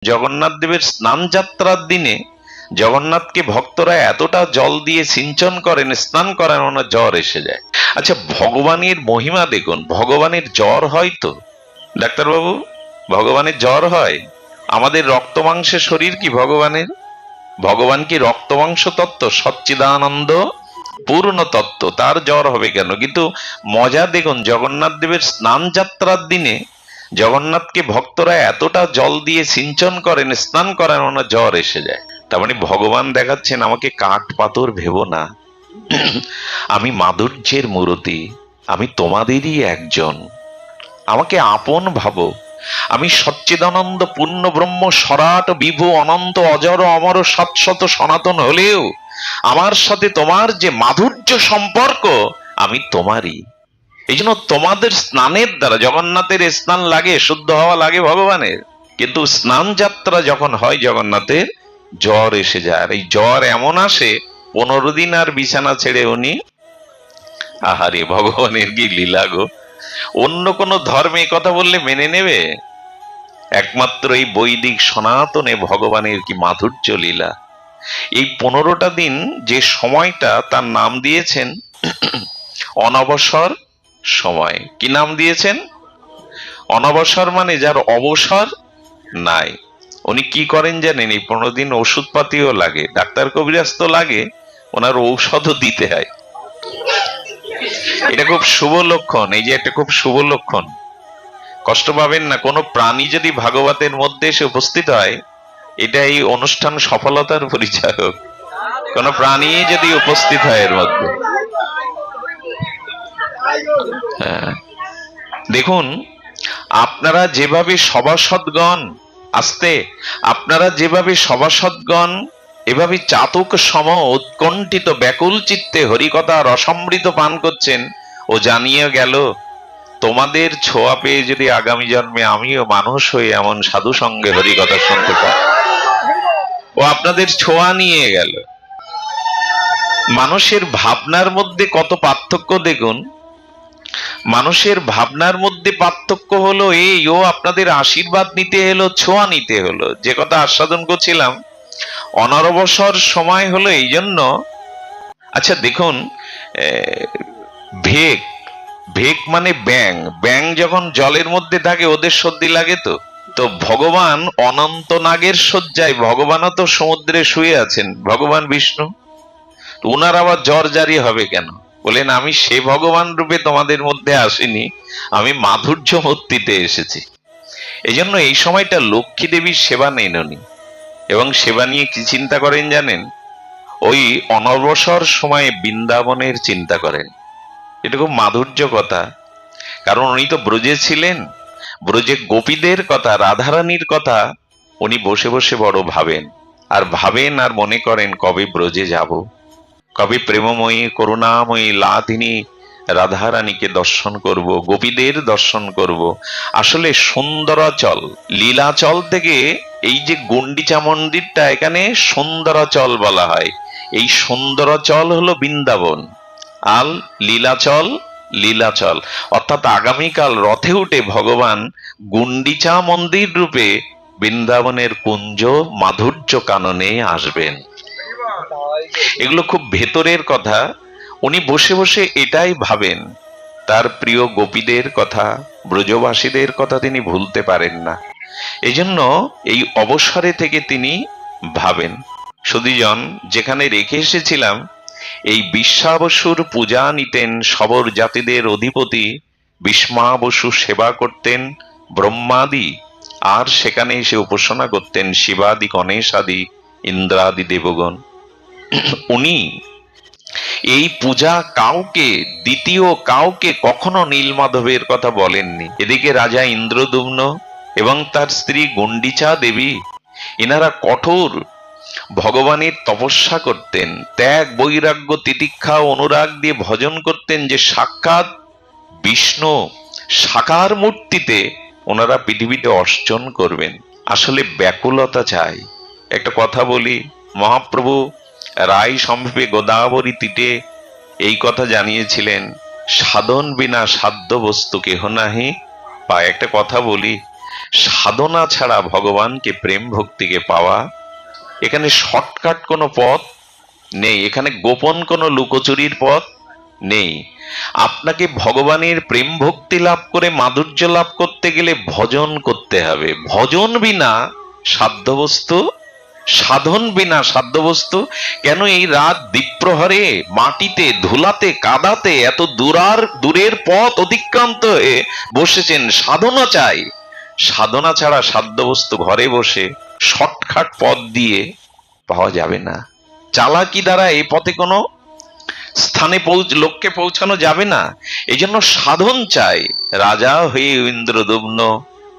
জগন্নাথ দেবের স্নান যাত্রার দিনে জগন্নাথকে ভক্তরা এতটা জল দিয়ে সিঞ্চন করেন, স্নান করেন, ওনার জ্বর এসে যায়। আচ্ছা, ভগবানের মহিমা দেখুন। ভগবানের জ্বর হয় তো ডাক্তারবাবু? ভগবানের জ্বর হয়? আমাদের রক্ত মাংসের শরীর কি ভগবানের? ভগবান কি রক্ত মাংস তত্ত্ব, সচ্চিদানন্দ পূর্ণ তত্ত্ব, তার জ্বর হবে কেন? কিন্তু মজা দেখুন, জগন্নাথ দেবের স্নান যাত্রার দিনে জগন্নাথকে ভক্তরা এতটা জল দিয়ে সিঞ্চন করেন, স্নান করেন, ওনার জ্বর এসে যায়। তার মানে ভগবান দেখাচ্ছেন, আমাকে কাঠ পাথর ভেবো না, আমি মাধুর্যের মূরতি, আমি তোমাদেরই একজন, আমাকে আপন ভাবো, আমি সচ্চিদানন্দ পূর্ণ ব্রহ্ম, সরাট বিভু অনন্ত অজর অমর শাশ্বত সনাতন হলেও আমার সাথে তোমার যে মাধুর্য সম্পর্ক, আমি তোমারই। এই জন্য তোমাদের স্নানের দ্বারা, জগন্নাথের স্নান লাগে, শুদ্ধ হওয়া লাগে ভগবানের, কিন্তু স্নান যাত্রা যখন হয় জগন্নাথের, জ্বর এসে যায়। আর এই জ্বর এমন আসে, 15 দিন আর বিছানা ছেড়ে উনি, আহারে ভগবানের কি লীলা গো! অন্য কোন ধর্মে কথা বললে মেনে নেবে? একমাত্র এই বৈদিক সনাতনে ভগবানের কি মাধুর্য লীলা! এই 15টা দিন যে সময়টা, তার নাম দিয়েছেন অনবসর সময়। কি নাম দিয়েছেন? অনবসর মানে যার অবসর নাই। উনি কি করেন জানেন? এই 15 দিন ওষুধপাতিও লাগে, ডাক্তার কবিরাজ তো লাগে, ওনার ঔষধও দিতে হয়। এটা খুব শুভ লক্ষণ। এই যে একটা খুব শুভ লক্ষণ, কষ্ট পাবেন না। কোনো প্রাণী যদি ভাগবতের মধ্যে এসে উপস্থিত হয়, এটা এই অনুষ্ঠান সফলতার পরিচায়ক। কোন প্রাণী যদি উপস্থিত হয় এর মধ্যে, হ্যাঁ, দেখুন, আপনারা যেভাবে সভাসদগণ আসতে, আপনারা যেভাবে সভাসদগণ এভাবে চাতক সম উৎকণ্ঠিত ব্যাকুল চিত্তে হরিকথা রসমৃত পান করছেন, ও জানিয়ে গেল তোমাদের ছোঁয়া পেয়ে যদি আগামী জন্মে আমিও মানুষ হয়ে এমন সাধু সঙ্গে হরিকথা শুনতে পাই। ও আপনাদের ছোঁয়া নিয়ে গেল। মানুষের ভাবনার মধ্যে কত পার্থক্য দেখুন। মানুষের ভাবনার মধ্যে পার্থক্য হলো এই, ও আপনাদের আশীর্বাদ নিতে এলো, ছোঁয়া নিতে হলো। যে কথা আস্বাদন করছিলাম, অনবসর সময় হলো এই জন্য। আচ্ছা দেখুন, ভেক, ভেক মানে ব্যাং, ব্যাং যখন জলের মধ্যে থাকে ওদের সর্দি লাগে তো। তো ভগবান অনন্ত নাগের শয্যায়, ভগবানও তো সমুদ্রে শুয়ে আছেন, ভগবান বিষ্ণু, উনার আবার জ্বর জারি হবে কেন? বলেন, আমি সে ভগবান রূপে তোমাদের মধ্যে আসিনি, আমি মাধুর্য মূর্তিতে এসেছি। এই জন্য এই সময়টা লক্ষ্মী দেবীর সেবা নেন উনি, এবং সেবা নিয়ে কি চিন্তা করেন জানেন? ওই অনবসর সময়ে বৃন্দাবনের চিন্তা করেন। এটা খুব মাধুর্য কথা, কারণ উনি তো ব্রজে ছিলেন, ব্রজে গোপীদের কথা, রাধারানীর কথা উনি বসে বসে বড় ভাবেন, আর ভাবেন আর মনে করেন কবে ব্রজে যাব, কবে প্রেমময়ী করুণাময়ী লাধিনী রাধারানীকে দর্শন করব, গোপীদের দর্শন করব। আসলে সুন্দরাচল, লীলাচল থেকে এই যে গুন্ডিচা মন্দিরটা, এখানে সুন্দরাচল বলা হয়। এই সুন্দরাচল হলো বৃন্দাবন, আল লীলাচল, লীলাচল। অর্থাৎ আগামীকাল রথে উঠে ভগবান গুন্ডিচা মন্দির রূপে বৃন্দাবনের কুঞ্জ মাধুর্য কাননে আসবেন। এগুলো খুব ভেতরের কথা। উনি বসে বসে এটাই ভাবেন, তার প্রিয় গোপীদের কথা, ব্রজবাসীদের কথা তিনি ভুলতে পারেন না। এজন্য এই অবসরে থেকে তিনি ভাবেন। সুধীজন, যেখানে রেখে এসেছিলাম, এই বিশ্বাবসুর পূজা নিতেন সবর জাতিদের অধিপতি, বিষ্মাবসু সেবা করতেন ব্রহ্মাদি, আর সেখানে এসে উপাসনা করতেন শিবাদি, গণেশাদি, ইন্দ্রাদি দেবগণ। উনি এই পূজা কাউকে, দ্বিতীয় কাউকে কখনো নীলমাধবের কথা বলেননি। এদিকে রাজা ইন্দ্রদুম্ন এবং তার স্ত্রী গুন্ডিচা দেবী, এনারা কঠোর ভগবানের তপস্যা করতেন, ত্যাগ বৈরাগ্য তিতিক্ষা অনুরাগ দিয়ে ভজন করতেন, যে সাক্ষাৎ বিষ্ণু সাকার মূর্তিতে ওনারা পৃথিবীতে অর্চন করবেন। আসলে ব্যাকুলতা চাই। একটা কথা বলি, মহাপ্রভু রায় সম্ভবে গোদাবরী তীরে এই কথা জানিয়েছিলেন, সাধন বিনা সাধ্য বস্তু কেহ নাহি পায়। একটা কথা বলি, সাধনা ছাড়া ভগবানকে, প্রেম ভক্তিকে পাওয়া, এখানে শর্টকাট কোনো পথ নেই, এখানে গোপন কোনো লুকোচুরির পথ নেই। আপনাকে ভগবানের প্রেম ভক্তি লাভ করে মাধুর্য লাভ করতে গেলে ভজন করতে হবে। ভজন বিনা সাধ্যবস্তু, সাধন বিনা সাধ্যবস্তু। কেন এই রাত দ্বীপ্রহরে মাটিতে ধুলাতে কাদাতে এত দূরের পথ অতিক্রান্ত হয়ে বসেছেন? সাধনা চাই। সাধনা ছাড়া সাধ্যবস্তু ঘরে বসে শর্টকাট পথ দিয়ে পাওয়া যাবে না। চালাকি দ্বারা এই পথে কোনো স্থানে লক্ষ্যে পৌঁছানো যাবে না। এই জন্য সাধন চাই। রাজা হয়ে ইন্দ্রদম্ন,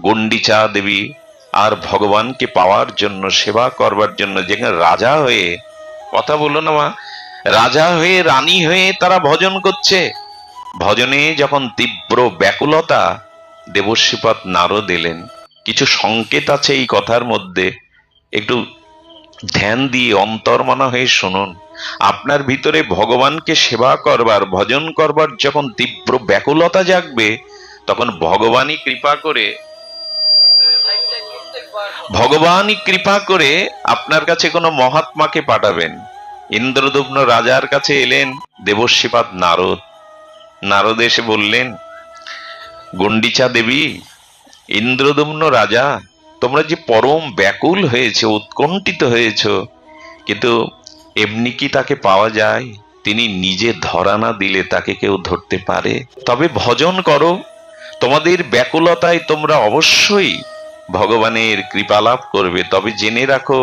গণ্ডিচা দেবী আর ভগবানকে পাওয়ার জন্য, সেবা করবার জন্য, যেখানে রাজা হয়ে, কথা বললো না মা, রাজা হয়ে রানী হয়ে তারা ভজন করছে। ভজনে যখন তীব্র ব্যাকুলতা, দেবশ্রীপাদ নারদ এলেন। কিছু সংকেত আছে এই কথার মধ্যে, একটু ধ্যান দিয়ে অন্তর্মনা হয়ে শুনুন। আপনার ভিতরে ভগবানকে সেবা করবার, ভজন করবার যখন তীব্র ব্যাকুলতা জাগবে, তখন ভগবানই কৃপা করে আপনার কাছে কোনো মহাত্মাকে পাঠাবেন। ইন্দ্রদম্ন রাজার কাছে এলেন দেবশ্রীপাদ নারদ। নারদ এসে বললেন, গণ্ডিচা দেবী, ইন্দ্রদম্ন রাজা, তোমরা যে পরম ব্যাকুল হয়েছে, উৎকণ্ঠিত হয়েছ, কিন্তু এমনি কি তাকে পাওয়া যায়? তিনি নিজে ধরা না দিলে তাকে কেউ ধরতে পারে? তবে ভজন করো, তোমাদের ব্যাকুলতায় তোমরা অবশ্যই ভগবানের কৃপা লাভ করবে। তবে জেনে রাখো,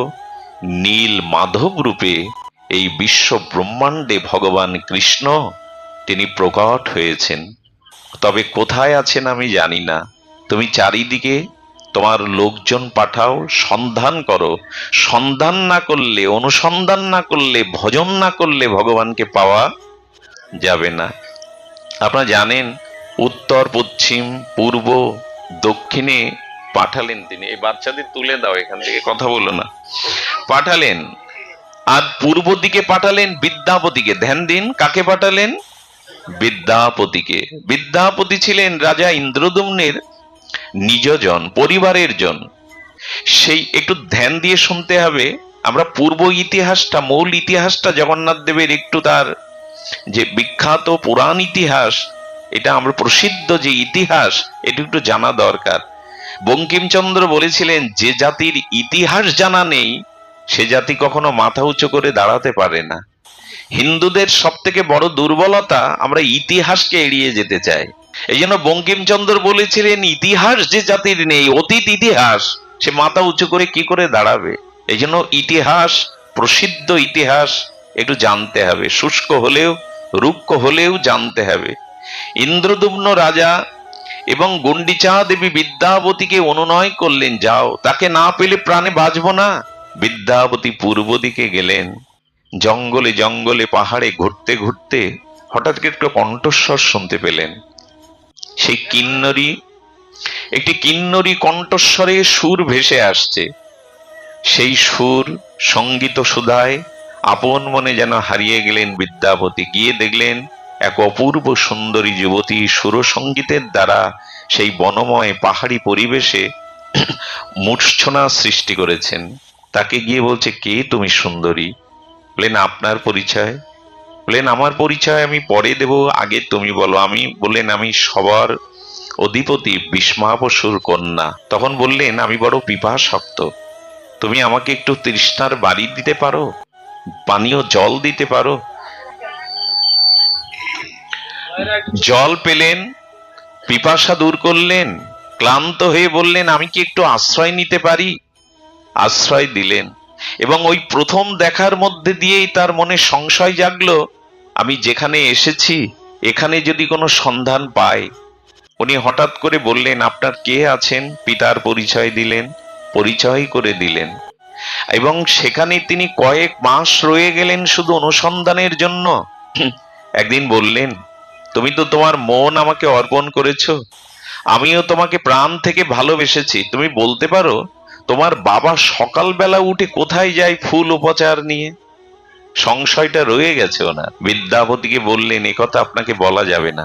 নীল মাধব রূপে এই বিশ্ব ব্রহ্মাণ্ডে ভগবান কৃষ্ণ তিনি প্রকট হয়েছেন। তবে কোথায় আছেন আমি জানি না। তুমি চারিদিকে তোমার লোকজন পাঠাও, সন্ধান করো। সন্ধান না করলে, অনুসন্ধান না করলে, ভজন না করলে ভগবানকে পাওয়া যাবে না। আপনারা জানেন, উত্তর, পশ্চিম, পূর্ব, দক্ষিণে পাঠালেন তিনি। এই বাচ্চাদের তুলে দাও, এখান থেকে কথা বলো না। পাঠালেন। আর পূর্ব দিকে পাঠালেন বিদ্যাপতিকে। ধ্যান দিন, কাকে পাঠালেন? বিদ্যাপতিকে। বিদ্যাপতি ছিলেন রাজা ইন্দ্রদম্নের নিজজন, পরিবারের জন। সেই একটু ধ্যান দিয়ে শুনতে হবে। আমরা পূর্ব ইতিহাসটা, মূল ইতিহাসটা, জগন্নাথ দেবের একটু তার যে বিখ্যাত পুরাণ ইতিহাস, এটা আমরা প্রসিদ্ধ যে ইতিহাস, এটা একটু জানা দরকার। বঙ্কিমচন্দ্র বলেছিলেন, যে জাতির ইতিহাস জানা নেই সে জাতি কখনো মাথা উঁচু করে দাঁড়াতে পারে না। হিন্দুদের সব থেকে বড় দুর্বলতা, আমরা ইতিহাসকে এড়িয়ে যেতে চাই। এই জন্য বঙ্কিমচন্দ্র বলেছিলেন, ইতিহাস যে জাতির নেই, অতীত ইতিহাস, সে মাথা উঁচু করে কি করে দাঁড়াবে? এই জন্য ইতিহাস, প্রসিদ্ধ ইতিহাস একটু জানতে হবে। শুষ্ক হলেও, রুক্ষ হলেও জানতে হবে। ইন্দ্রদম্ন রাজা এবং গণ্ডিচা দেবী বিদ্যাপতিকে অনুনয় করলেন, যাও, তাকে না পেলে প্রাণে বাঁচব না। বিদ্যাপতি পূর্ব দিকে গেলেন। জঙ্গলে জঙ্গলে পাহাড়ে ঘুরতে ঘুরতে হঠাৎ একটু কণ্ঠস্বর শুনতে পেলেন। সেই একটি কিন্নরী কণ্ঠস্বরে সুর ভেসে আসছে। সেই সুর সঙ্গীত সুধায় আপন মনে যেন হারিয়ে গেলেন বিদ্যাপতি। গিয়ে দেখলেন এক অপূর্ব সুন্দরী যুবতী সুরসঙ্গীতের দ্বারা সেই বনময় পাহাড়ি পরিবেশে মূর্ছনা সৃষ্টি করেছেন। তাকে গিয়ে বলছে, কে তুমি সুন্দরী? বললেন, আপনার পরিচয়? বললেন, আমার পরিচয় আমি পরে দেব, আগে তুমি বলো। বললেন, আমি সবার অধিপতি বিষ্মাবসুর কন্যা। তখন বললেন, আমি বড় পিপাসার্ত, তুমি আমাকে একটু তৃষ্ণার বাড়ি দিতে পারো, পানীয় জল দিতে পারো? জল পেলেন, পিপাসা দূর করলেন, ক্লান্ত হয়ে বললেন, আমি কি একটু আশ্রয় নিতে পারি? আশ্রয় দিলেন। এবং ওই প্রথম দেখার মধ্যে দিয়েই তার মনে সংশয় জাগলো, আমি যেখানে এসেছি এখানে যদি কোনো সন্ধান পাই। উনি হঠাৎ করে বললেন, আপনার কে আছেন? পিতার পরিচয় দিলেন, পরিচয় করে দিলেন। এবং সেখানে তিনি কয়েক মাস রয়ে গেলেন শুধু অনুসন্ধানের জন্য। একদিন বললেন, তুমি তো তোমার মন আমাকে অর্পণ করেছো, আমিও তোমাকে প্রাণ থেকে ভালোবেসেছি। তুমি বলতে পারো তোমার বাবা সকালবেলা উঠে কোথায় যায় ফুল উপচার নিয়ে? সংশয়টা রয়ে গেছে ওনার। বিদ্যাপতিকে বললেন, একথা আপনাকে বলা যাবে না,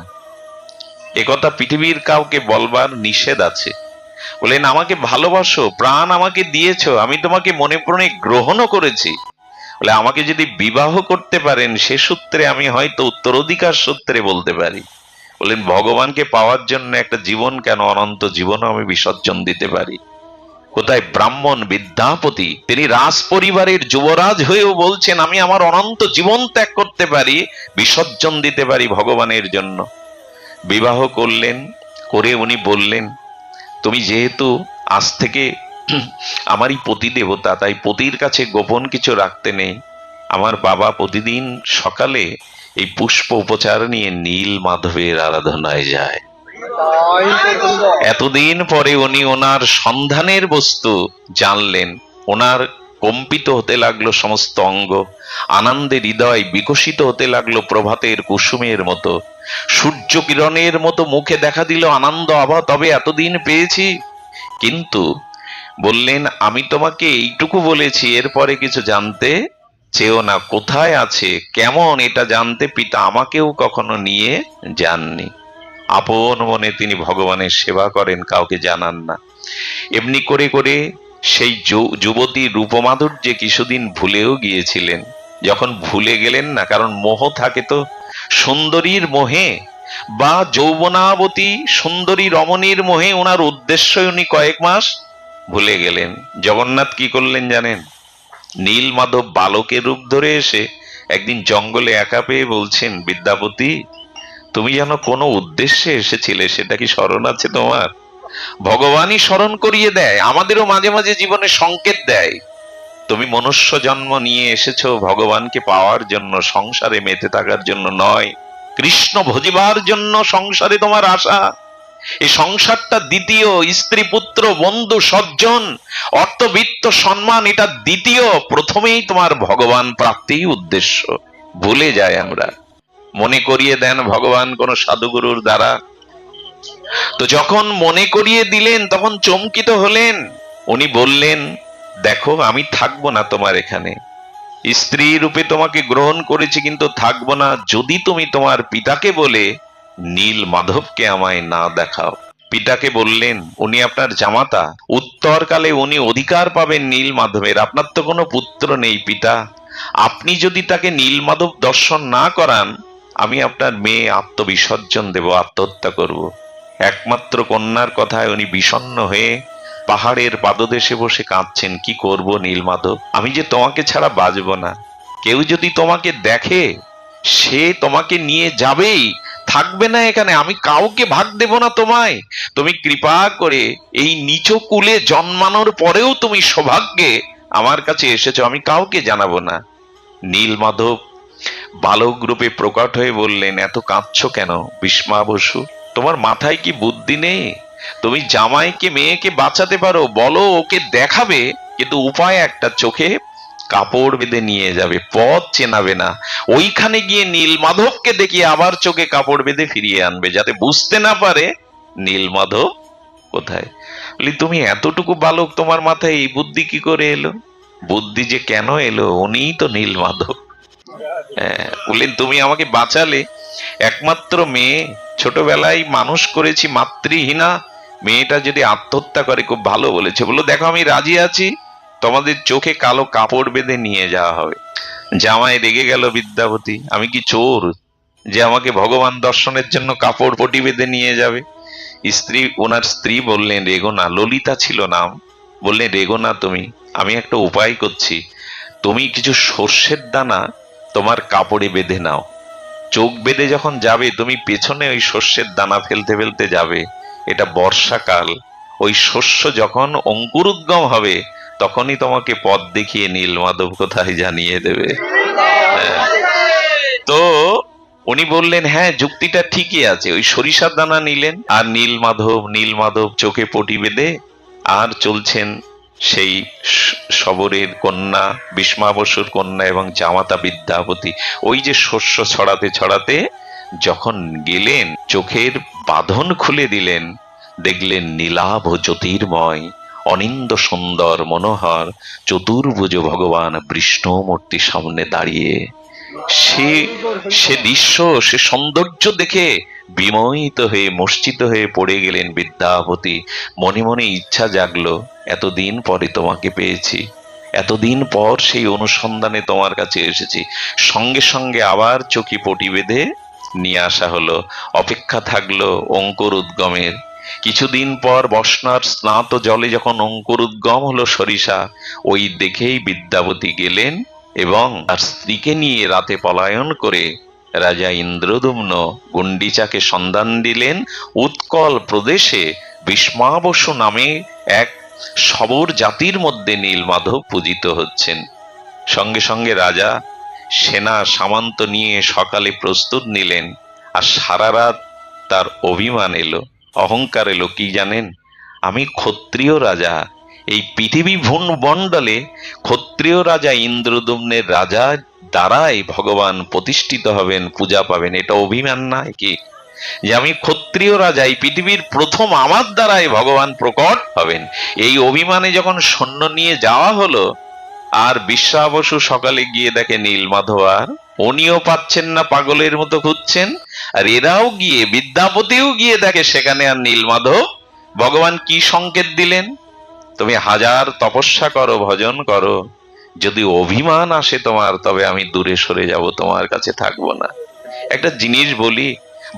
একথা পৃথিবীর কাউকে বলবার নিষেধ আছে। বললেন আমাকে ভালোবাসো, প্রাণ আমাকে দিয়েছো, আমি তোমাকে মনে প্রাণে গ্রহণও করেছি। বলে আমাকে যদি বিবাহ করতে পারেন সে সূত্রে আমি হয়তো উত্তরাধিকার সূত্রে বলতে পারি। বললেন ভগবানকে পাওয়ার জন্য একটা জীবন কেন, অনন্ত জীবনও আমি বিসর্জন দিতে পারি। কোথায় ব্রাহ্মণ বিদ্যাপতি, তিনি রাজ পরিবারের যুবরাজ হয়েও বলছেন আমি আমার অনন্ত জীবন ত্যাগ করতে পারি, বিসর্জন দিতে পারি ভগবানের জন্য। বিবাহ করলেন, করে উনি বললেন তুমি যেহেতু আজ থেকে আমারই পতি দেবতা, তাই পতির কাছে গোপন কিছু রাখতে নেই। আমার বাবা প্রতিদিন সকালে এই পুষ্প উপচার নিয়ে নীল মাধবের আরাধনায় যায়। এতদিন পরে উনি ওনার সন্ধানের বস্তু জানলেন। ওনার কম্পিত হতে লাগলো সমস্ত অঙ্গ, আনন্দে হৃদয় বিকশিত হতে লাগলো প্রভাতের কুসুমের মতো, সূর্য কিরণের মতো মুখে দেখা দিল আনন্দ আভা। তবে এতদিন পেয়েছি, কিন্তু বললেন আমি তোমাকে এইটুকু বলেছি, এরপরে কিছু জানতে চেও না। কোথায় আছে কেমন এটা জানতে পিতা আমাকেও কখনো নিয়ে যাননি। আপন মনে তিনি ভগবানের সেবা করেন, কাউকে জানান না। এমনি করে করে সেই যুবতী রূপমাধুর্যে কিছুদিন ভুলেও গিয়েছিলেন। যখন ভুলে গেলেন না, কারণ মোহ থাকে তো, সুন্দরীর মোহে বা যৌবনাবতী সুন্দরী রমণীর মোহে ওনার উদ্দেশ্য উনি কয়েক মাস ভুলে গেলেন। জগন্নাথ কি করলেন জানেন? নীল মাধব বালকের রূপ ধরে এসে একদিন জঙ্গলে একা পেয়ে বলছেন বিদ্যাপতি তুমি যেন কোনো উদ্দেশ্যে এসেছিলে, সেটা কি স্মরণ আছে তোমার? ভগবানই স্মরণ করিয়ে দেয়, আমাদেরও মাঝে মাঝে জীবনে সংকেত দেয়। তুমি মনুষ্য জন্ম নিয়ে এসেছো ভগবানকে পাওয়ার জন্য, সংসারে মেতে থাকার জন্য নয়, কৃষ্ণ ভজিবার জন্য সংসারে তোমার আশা। এই সংসারটা দ্বিতীয়, স্ত্রী পুত্র বন্ধু সজ্জন অর্থবিত্ত সম্মান এটা দ্বিতীয়, প্রথমেই তোমার ভগবান প্রাপ্তিই উদ্দেশ্য। ভুলে যায় আমরা। মনে করিয়ে দেন ভগবান কোন সাধুগুরুর দ্বারা। তো যখন মনে করিয়ে দিলেন তখন চমকিত হলেন। উনি বললেন দেখো আমি থাকবো না তোমার এখানে, স্ত্রী রূপে তোমাকে গ্রহণ করেছি কিন্তু থাকবো না যদি তুমি তোমার পিতাকে বলে নীল মাধবকে আমায় না দেখাও। পিতাকে বললেন উনি আপনার জামাতা, উত্তরকালে উনি অধিকার পাবেন নীল মাধবের। আপনার তো কোনো পুত্র নেই পিতা, আপনি যদি তাকে নীল মাধব দর্শন না করান আমি আপনার মেয়ে আত্মবিসর্জন দেব, আত্মহত্যা করব। একমাত্র কন্যার কথায় উনি বিষণ্ণ হয়ে পাহাড়ের পাদদেশে বসে কাঁদছেন। কি করব নীল মাধব, আমি যে তোমাকে ছাড়া বাঁচব না। কেউ যদি তোমাকে দেখে সে তোমাকে নিয়ে যাবেই, থাকবে না এখানে। আমি কাউকে ভাগ দেব না তোমায়। তুমি কৃপা করে এই নিচ কুলে জন্মানোর পরেও তুমি সৌভাগ্যে আমার কাছে এসেছো, আমি কাউকে জানাবো না। নীল মাধব বালক রূপে প্রকট হয়ে বললেন এত কাঁদছো কেন ভীষ্মা বসু, তোমার মাথায় কি বুদ্ধি নেই? তুমি জামাইকে মেয়েকে বাঁচাতে পারো, বলো ওকে দেখাবে, কিন্তু উপায় একটা, চোখে কাপড় বেঁধে নিয়ে যাবে, পথ চেনাবে না, ওইখানে গিয়ে নীল মাধবকে দেখিয়ে আবার চোখে কাপড় বেঁধে ফিরিয়ে আনবে, যাতে বুঝতে না পারে নীল মাধব কোথায়। বলি তুমি এতটুকু বালক, তোমার মাথায় এই বুদ্ধি কি করে এলো? বুদ্ধি যে কেন এলো, উনিই তো নীল মাধব। বললেন তুমি আমাকে বাঁচালে, একমাত্র মেয়ে, ছোটবেলায় মানুষ করেছি মাতৃহীনা, মেয়েটা যদি আত্মহত্যা করে খুব ভালো বলেছে। বললো দেখো আমি রাজি আছি, তোমাদের চোখে কালো কাপড় বেঁধে নিয়ে যাওয়া হবে। জামাই রেগে গেল বিদ্যাপতি, আমি কি চোর যে আমাকে ভগবান দর্শনের জন্য কাপড় পটি বেঁধে নিয়ে যাবে? ওনার স্ত্রী বললেন রেগো না, ললিতা ছিল নাম। বললেন রেগো না তুমি, আমি একটা উপায় করছি, তুমি কিছু সর্ষের দানা তোমার কাপড়ে বেঁধে নাও, চোখ বেঁধে যখন যাবে তুমি পেছনে ওই শস্যের দানা ফেলতে ফেলতে যাবে। এটা বর্ষাকাল, ওই শস্য যখন অঙ্কুরোদ্গম হবে তখনই তোমাকে পথ দেখিয়ে নীল মাধব কোথায় জানিয়ে দেবে। তো উনি বললেন হ্যাঁ যুক্তিটা ঠিকই আছে। ওই সরিষার দানা নিলেন, আর নীল মাধব চোখে পটি বেঁধে আর চলছেন সেই শবরের কন্যা, ভীষ্মা বসুর কন্যা এবং জামাতা বিদ্যাপতি। ওই যে শস্য ছড়াতে ছড়াতে যখন গেলেন, চোখের বাঁধন খুলে দিলেন, দেখলেন নীলাভ জ্যোতির্ময় অনিন্দ সুন্দর মনোহর চতুর্ভুজ ভগবান বিষ্ণু মূর্তি সামনে দাঁড়িয়ে। সে সে দৃশ্য, সে সৌন্দর্য দেখে বিমোহিত হয়ে মূর্ছিত হয়ে পড়ে গেলেন বিদ্যাপতি। মনে মনে ইচ্ছা জাগলো, এতদিন পরে তোমাকে পেয়েছি, এতদিন পর সেই অনুসন্ধানে তোমার কাছে এসেছি। সঙ্গে সঙ্গে আবার চকি পটি বেঁধে নিয়ে আসা হলো। অপেক্ষা থাকলো অঙ্কুর উদ্গমের। কিছুদিন পর বসনার স্নাত জলে যখন অঙ্কুর উদ্গম হলো সরিষা, ওই দেখেই বিদ্যাপতি গেলেন এবং তার স্ত্রীকে নিয়ে রাতে পলায়ন করে রাজা ইন্দ্রদুম্ন গুন্ডিচাকে সন্ধান দিলেন। উৎকল প্রদেশে ভীষ্মাবসু নামে এক সবর জাতির মধ্যে নীলমাধব পূজিত হচ্ছেন। সঙ্গে সঙ্গে রাজা সেনা সামন্ত নিয়ে সকালে প্রস্তুত নিলেন। আর সারা রাত তার অভিমান এলো, অহংকার এলো, কি জানেন? আমি ক্ষত্রিয় রাজা, এই পৃথিবী মণ্ডলে ক্ষত্রিয় রাজা ইন্দ্রদুম্নের রাজা দ্বারাই ভগবান প্রতিষ্ঠিত হবেন, পূজা পাবেন। এটা অভিমান নয় কি? যে আমি ক্ষত্রিয় রাজা, এই পৃথিবীর প্রথম আমার দ্বারাই ভগবান প্রকট হবেন। এই অভিমানে যখন সৈন্য নিয়ে যাওয়া হলো, আর বিশ্বাবসু সকালে গিয়ে দেখে নীলমাধব আর উনিও পাচ্ছেন না, পাগলের মতো খুঁজছেন। আর এরাও গিয়ে, বিদ্যাপতিও গিয়ে দেখে সেখানে আর নীলমাধব। ভগবান কি সংকেত দিলেন? তুমি হাজার তপস্যা করো, ভজন করো, যদি অভিমান আসে তোমার, তবে আমি দূরে সরে যাব, তোমার কাছে থাকবো না। একটা জিনিস বলি,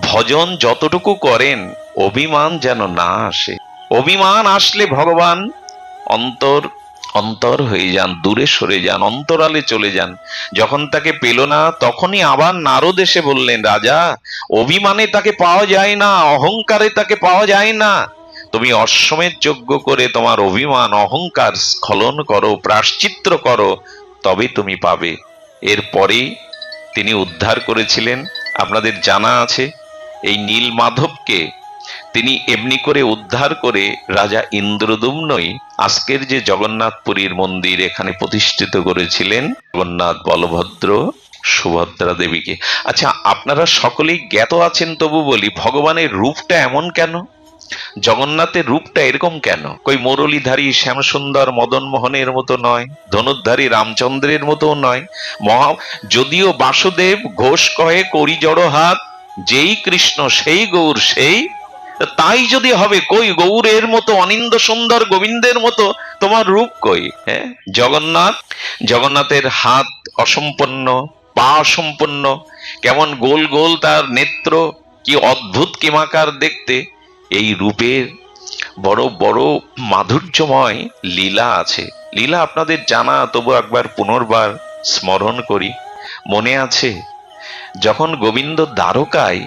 ভজন যতটুকু করেন অভিমান যেন না আসে। অভিমান আসলে ভগবান অন্তর অন্তর হয়ে যান, দূরে সরে যান, অন্তরালে চলে যান। যখন তাকে পেল না, তখনই আবার নারদ এসে বললেন, রাজা, অভিমানে তাকে পাওয়া যায় না, অহংকারে তাকে পাওয়া যায় না। তুমি অশ্বমেধ যজ্ঞ করে তোমার অভিমান অহংকার স্খলন করো, প্রায়শ্চিত্ত করো, তবে তুমি পাবে। এরপরে তিনি উদ্ধার করেছিলেন। আপনাদের জানা আছে, এই নীলমাধবকে তিনি এমনি করে উদ্ধার করে রাজা ইন্দ্রদুম্নই আজকের যে জগন্নাথপুরীর মন্দির এখানে প্রতিষ্ঠিত করেছিলেন, জগন্নাথ, বলভদ্র, সুভদ্রা দেবীকে। আচ্ছা, আপনারা সকলেই জ্ঞাত আছেন, তবু বলি, ভগবানের রূপটা এমন কেন? জগন্নাথের রূপটা এরকম কেন? কই মুরলীধারী শ্যামসুন্দর মদন মোহনের মতো নয়, ধনুর্ধারী রামচন্দ্রের মতো নয়। যদিও বাসুদেব ঘোষ কহে করি জড় হাত, যেই কৃষ্ণ সেই গৌর সেই, তাই যদি হবে, কই গৌরের মতো অনিন্দ সুন্দর গোবিন্দের মতো তোমার রূপ কই? হ্যাঁ, জগন্নাথের হাত অসম্পন্ন, পা অসম্পন্ন, কেমন গোল গোল তার নেত্র, কি অদ্ভুত কিমাকার দেখতে। এই রূপের বড় বড় মাধুর্যময় লীলা আছে। লীলা আপনাদের জানা, তবু একবার পুনর্বার স্মরণ করি। মনে আছে, যখন গোবিন্দ দ্বারকায়,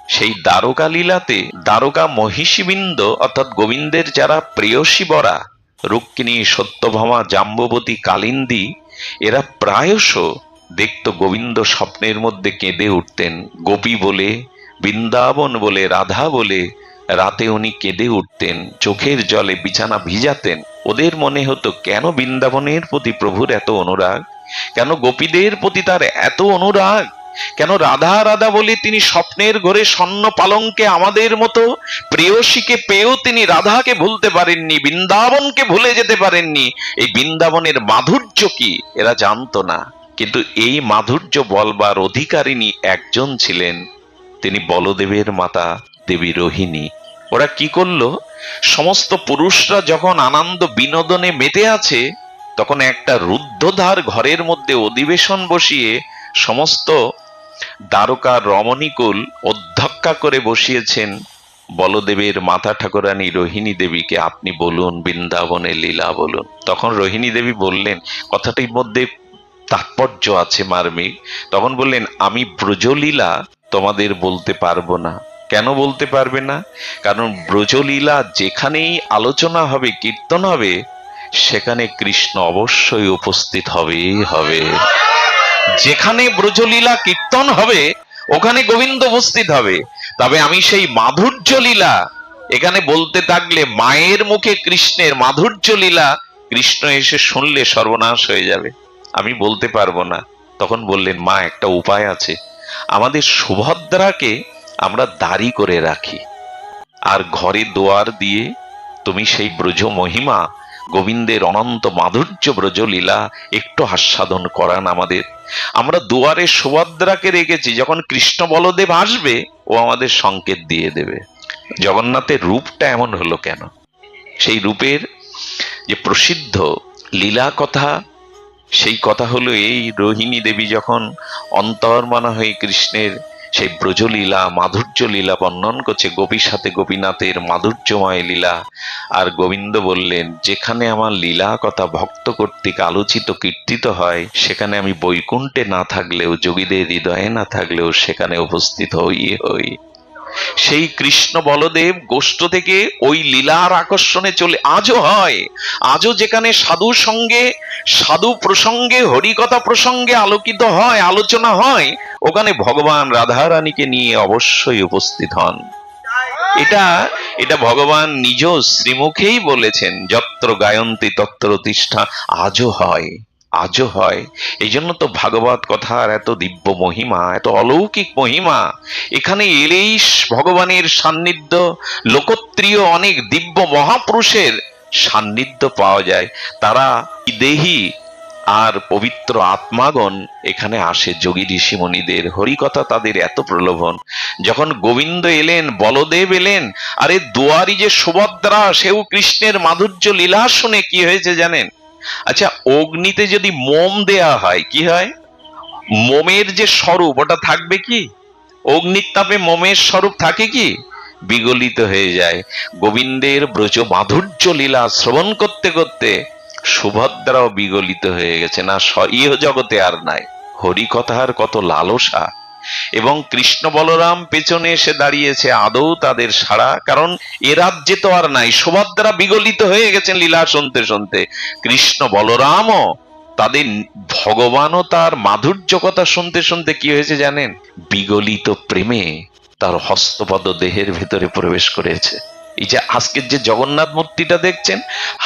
সেই দ্বারকা লীলাতে দ্বারকা মহিষীবৃন্দ, অর্থাৎ গোবিন্দের যারা প্রেয়সী বরা, রুক্মিণী, সত্যভামা, জাম্ববতী, কালিন্দী, এরা প্রায়শ দেখতো গোবিন্দ স্বপ্নের মধ্যে কেঁদে উঠতেন। গোপী বলে, বৃন্দাবন বলে, রাধা বলে রাতে উনি কেঁদে উঠতেন, চোখের জলে বিছানা ভিজাতেন। ওদের মনে হতো, কেন বৃন্দাবনের প্রতি প্রভুর এত অনুরাগ, কেন গোপীদের প্রতি তার এত অনুরাগ, কেন রাধা রাধা বলে তিনি স্বপ্নের ঘরে স্বর্ণ পালঙ্কে আমাদের মতো প্রেয়সীকে পেয়েও তিনি রাধাকে ভুলতে পারেননি, বৃন্দাবনকে ভুলে যেতে পারেননি। এই বৃন্দাবনের মাধুর্য কি এরা জানতো না। কিন্তু এই মাধুর্য বলবার অধিকারিণী একজন ছিলেন, তিনি বলদেবের মাতা দেবী রোহিণী। ওরা কি করলো, সমস্ত পুরুষরা যখন আনন্দ বিনোদনে মেতে আছে, তখন একটা রুদ্ধদ্বার ঘরের মধ্যে অধিবেশন বসিয়ে সমস্ত দ্বারকার রমণীকুল অধ্যক্ষা করে বসিয়েছেন বলদেবের মাতা ঠাকুরানী রোহিণী দেবীকে, আপনি বলুন, বৃন্দাবনের লীলা বলুন। তখন রোহিণী দেবী বললেন, কথাটির মধ্যে তাৎপর্য আছে মার্মিক। তখন বললেন, আমি ব্রজলীলা তোমাদের বলতে পারবো না। কেন বলতে পারবে না? কারণ ব্রজলীলা যেখানেই আলোচনা হবে, কীর্তন হবে, সেখানে কৃষ্ণ অবশ্যই উপস্থিত হবে। যেখানে ব্রজলীলা কীর্তন হবে, ওখানে গোবিন্দ উপস্থিত হবে। তবে আমি সেই মাধুর্য লীলা এখানে বলতে থাকলে, মায়ের মুখে কৃষ্ণের মাধুর্য লীলা কৃষ্ণ এসে শুনলে সর্বনাশ হয়ে যাবে, আমি বলতে পারবো না। তখন বললেন, মা, একটা উপায় আছে। আমাদের সুভদ্রাকে আমরা দাড়ি করে রাখি, আর ঘরে দোয়ার দিয়ে তুমি সেই ব্রজ মহিমা গোবিন্দের অনন্ত মাধুর্য ব্রজলীলা একটু আস্বাদন করান আমাদের। আমরা দুয়ারে সুভদ্রাকে রেখেছি, যখন কৃষ্ণ বলদেব আসবে ও আমাদের সংকেত দিয়ে দেবে। জগন্নাথের রূপটা এমন হলো কেন? সেই রূপের যে প্রসিদ্ধ লীলা কথা, সেই কথা হলো এই, রোহিণী দেবী যখন অন্তর্মনা হয়ে কৃষ্ণের সেই ব্রজলীলা মাধুর্য লীলা বর্ণন করছে, গোপীর সাথে গোপীনাথের মাধুর্যময় লীলা, আর গোবিন্দ বললেন, যেখানে আমার লীলা কথা ভক্ত কর্তৃক আলোচিত কীর্তিত হয়, সেখানে আমি বৈকুণ্ঠে না থাকলেও, যোগীদের হৃদয়ে না থাকলেও সেখানে উপস্থিত হই। সেই কৃষ্ণ বলদেব গোষ্ঠ থেকে ওই লীলার আকর্ষণে চলে আজও হয়। আজও যেখানে সাধু সঙ্গে, সাধু প্রসঙ্গে, হরিকথা প্রসঙ্গে আলোকিত হয়, আলোচনা হয়, ওখানে ভগবান রাধারানীকে নিয়ে অবশ্যই উপস্থিত হন। এটা ভগবান নিজ শ্রীমুখেই বলেছেন, যত্র গায়ন্তী তত্র তিষ্ঠা। আজও হয়। এই জন্য তো ভাগবত কথার এত দিব্য মহিমা, এত অলৌকিক মহিমা। এখানে এলেই ভগবানের সান্নিধ্য, লোকত্রিয় অনেক দিব্য মহাপুরুষের সান্নিধ্য পাওয়া যায়। তারা দেহি আর পবিত্র আত্মাগণ এখানে আসে, যোগী ঋষি মুনিদের হরিকথা তাদের এত প্রলোভন। যখন গোবিন্দ এলেন, বলদেব এলেন, আরে দুয়ারি যে সুভদ্রা, সেও কৃষ্ণের মাধুর্য লীলা শুনে কি হয়েছে জানেন? আচ্ছা, অগ্নিতে যদি মোম দেয়া হয় কি হয়? মোমের যে স্বরূপ ওটা থাকবে কি? অগ্নির তাপে মোমের স্বরূপ থাকে কি? বিগলিত হয়ে যায়। গোবিন্দের ব্রজ মাধুর্য লীলা শ্রবণ করতে করতে সুভদ্রাও বিগলিত হয়ে গেছে, না ইহ জগতে আর নাই। হরিকথার কত লালসা। এবং কৃষ্ণ বলরাম পেছনে এসে দাঁড়িয়েছে, আদৌ তাদের সাড়া, কারণ এ রাজ্যে তো আর নাই। সুভদ্রা বিগলিত হয়ে গেছেন লীলা শুনতে শুনতে। কৃষ্ণ বলরামও তাদের, ভগবানও তার মাধুর্য কথা শুনতে শুনতে কি হয়েছে জানেন? বিগলিত প্রেমে তার হস্তপদ দেহের ভেতরে প্রবেশ করেছে। এই যে আজকের যে জগন্নাথ মূর্তিটা দেখছেন,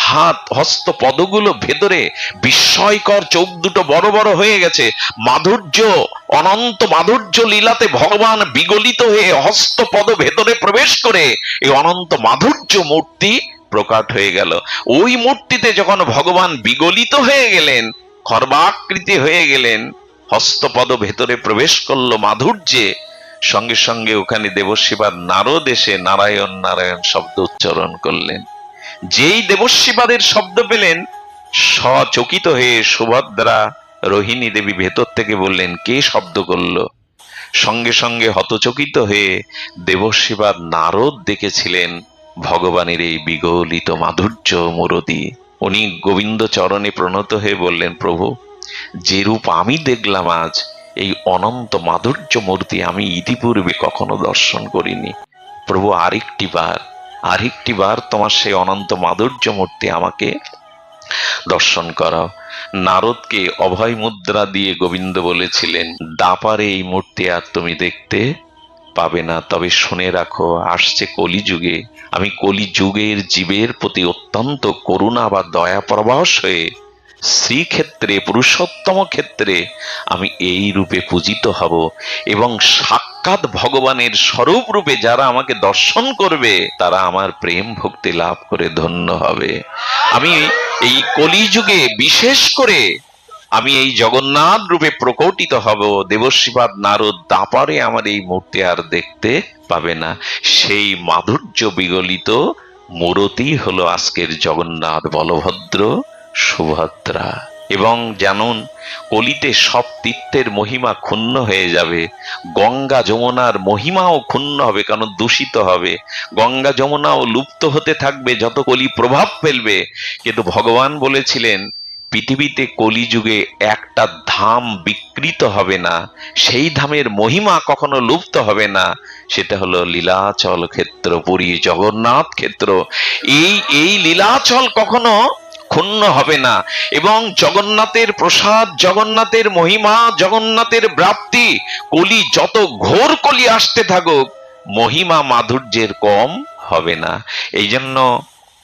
হাত হস্ত পদগুলো ভেতরে বিস্ময়কর, চোখ দুটো বড় বড় হয়ে গেছে। মাধুর্য, অনন্ত মাধুর্য লীলাতে ভগবান বিগলিত হয়ে হস্তপদ ভেতরে প্রবেশ করে এই অনন্ত মাধুর্য মূর্তি প্রকাট হয়ে গেল। ওই মূর্তিতে যখন ভগবান বিগলিত হয়ে গেলেন, খর্বাকৃতি হয়ে গেলেন, হস্তপদ ভেতরে প্রবেশ করলো মাধুর্যে, সঙ্গে সঙ্গে ওখানে দেবশিবাদ নারদ এসে নারায়ণ নারায়ণ শব্দ উচ্চারণ করলেন। যেই দেবশিবাদের শব্দ পেলেন, সচকিত হয়ে সুভদ্রা রোহিণী দেবী ভেতর থেকে বললেন, কে শব্দ করলো? সঙ্গে সঙ্গে হতচকিত হয়ে দেবশিবাদ নারদ দেখেছিলেন ভগবানের এই বিগলিত মাধুর্য মূরতি। উনি গোবিন্দ চরণে প্রণত হয়ে বললেন, প্রভু, যে রূপ আমি দেখলাম আজ, এই অনন্ত মাধুর্য মূর্তি আমি ইতিপূর্বে কখনো দর্শন করিনি। প্রভু, আরেকটি বার তোমার সেই অনন্ত মাধুর্য মূর্তি আমাকে দর্শন করাও। নারদকে অভয় মুদ্রা দিয়ে গোবিন্দ বলেছিলেন, দাপারে এই মূর্তি আর তুমি দেখতে পাবে না, তবে শুনে রাখো, আসছে কলিযুগে আমি কলিযুগের জীবের প্রতি অত্যন্ত করুণা বা দয়া প্রবাস হয়ে শ্রীক্ষেত্রে, পুরুষোত্তম ক্ষেত্রে আমি এই রূপে পূজিত হব, এবং সাক্ষাৎ ভগবানের স্বরূপ রূপে যারা আমাকে দর্শন করবে তারা আমার প্রেম ভক্তি লাভ করে ধন্য হবে। আমি এই কলিযুগে বিশেষ করে আমি এই জগন্নাথ রূপে প্রকটিত হব। দেবশিবাদ নারদ দাপারে আমার এই মূর্তি আর দেখতে পাবে না। সেই মাধুর্য বিগলিত মূরতি হলো আজকের জগন্নাথ, বলভদ্র, সুভদ্রা। এবং জানুন, কলিতে সব তীর্থের মহিমা ক্ষুণ্ণ হয়ে যাবে। গঙ্গা যমুনার মহিমাও ক্ষুণ্ণ হবে, কারণ দূষিত হবে। গঙ্গা যমুনাও লুপ্ত হতে থাকবে যত কলি প্রভাব ফেলবে। কিন্তু ভগবান বলেছিলেন, পৃথিবীতে কলিযুগে একটা ধাম বিকৃত হবে না, সেই ধামের মহিমা কখনো লুপ্ত হবে না। সেটা হলো লীলাচল ক্ষেত্র, পুরী জগন্নাথ ক্ষেত্র। এই লীলাচল কখনো ক্ষুণ্ণ হবে না। এবং জগন্নাথের প্রসাদ, জগন্নাথের মহিমা, জগন্নাথের ব্যাপ্তি, কলি যত ঘোর কলি আসতে থাকুক, মহিমা মাধুর্যের কম হবে না। এই জন্য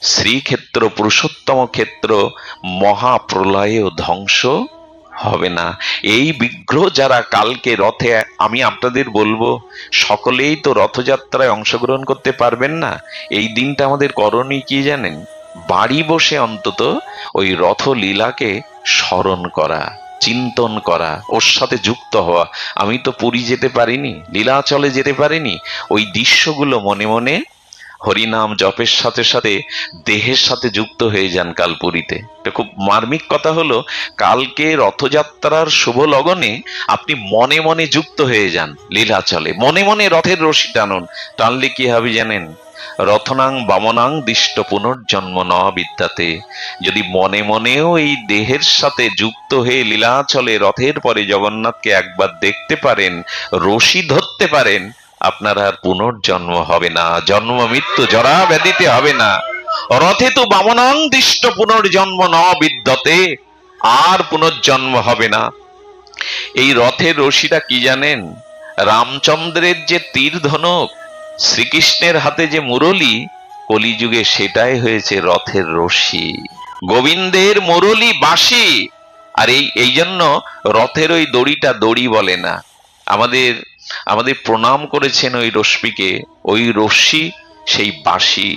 শ্রীক্ষেত্র, পুরুষোত্তম ক্ষেত্র মহাপ্রলয়েও ধ্বংস হবে না। এই বিগ্রহ যারা কালকে রথে, আমি আপনাদের বলবো, সকলেই তো রথযাত্রায় অংশগ্রহণ করতে পারবেন না। এই দিনটা আমাদের করণীয় কি জানেন? বাড়ি বসে অন্তত ওই রথলীলাকে স্মরণ করা, চিন্তন করা, ওর সাথে যুক্ত হওয়া। আমি তো পুরী যেতে পারিনি, লীলাচলে যেতে পারিনি, ওই দৃশ্যগুলো মনে মনে হরিনাম জপের সাথে সাথে দেহের সাথে যুক্ত হয়ে যান কাল পুরীতে। এটা খুব মার্মিক কথা হলো, কালকে রথযাত্রার শুভ লগনে আপনি মনে মনে যুক্ত হয়ে যান লীলাচলে, মনে মনে রথের রশি টানুন। টানলে কি হবে জানেন? রথনাং বামনাং দিষ্ট পুনর্জন্ম ন বিদ্যাতে। যদি মনে মনেও এই দেহের সাথে যুক্ত হয়ে লীলাচলে রথের পরে জগন্নাথকে একবার দেখতে পারেন, রশি ধরতে পারেন, আপনার আর পুনর্জন্ম হবে না, জন্ম মৃত্যু জরা ব্যাধিতে হবে না। রথে তো বামনাং দিষ্ট পুনর্জন্ম ন বিদ্যতে, আর পুনর্জন্ম হবে না। এই রথের রশিটা কি জানেন? রামচন্দ্রের যে তীর ধনুক, শ্রীকৃষ্ণের হাতে যে মুরলী, কলিযুগে সেটাই হয়েছে রথের রশি। গোবিন্দের মুরলী বাঁশি। আর এই জন্য রথের ওই দড়িটা দড়ি বলে না, আমাদের আমাদের প্রণাম করেছেন ওই রশ্মিকে, ওই রশ্মি সেই বাঁশি।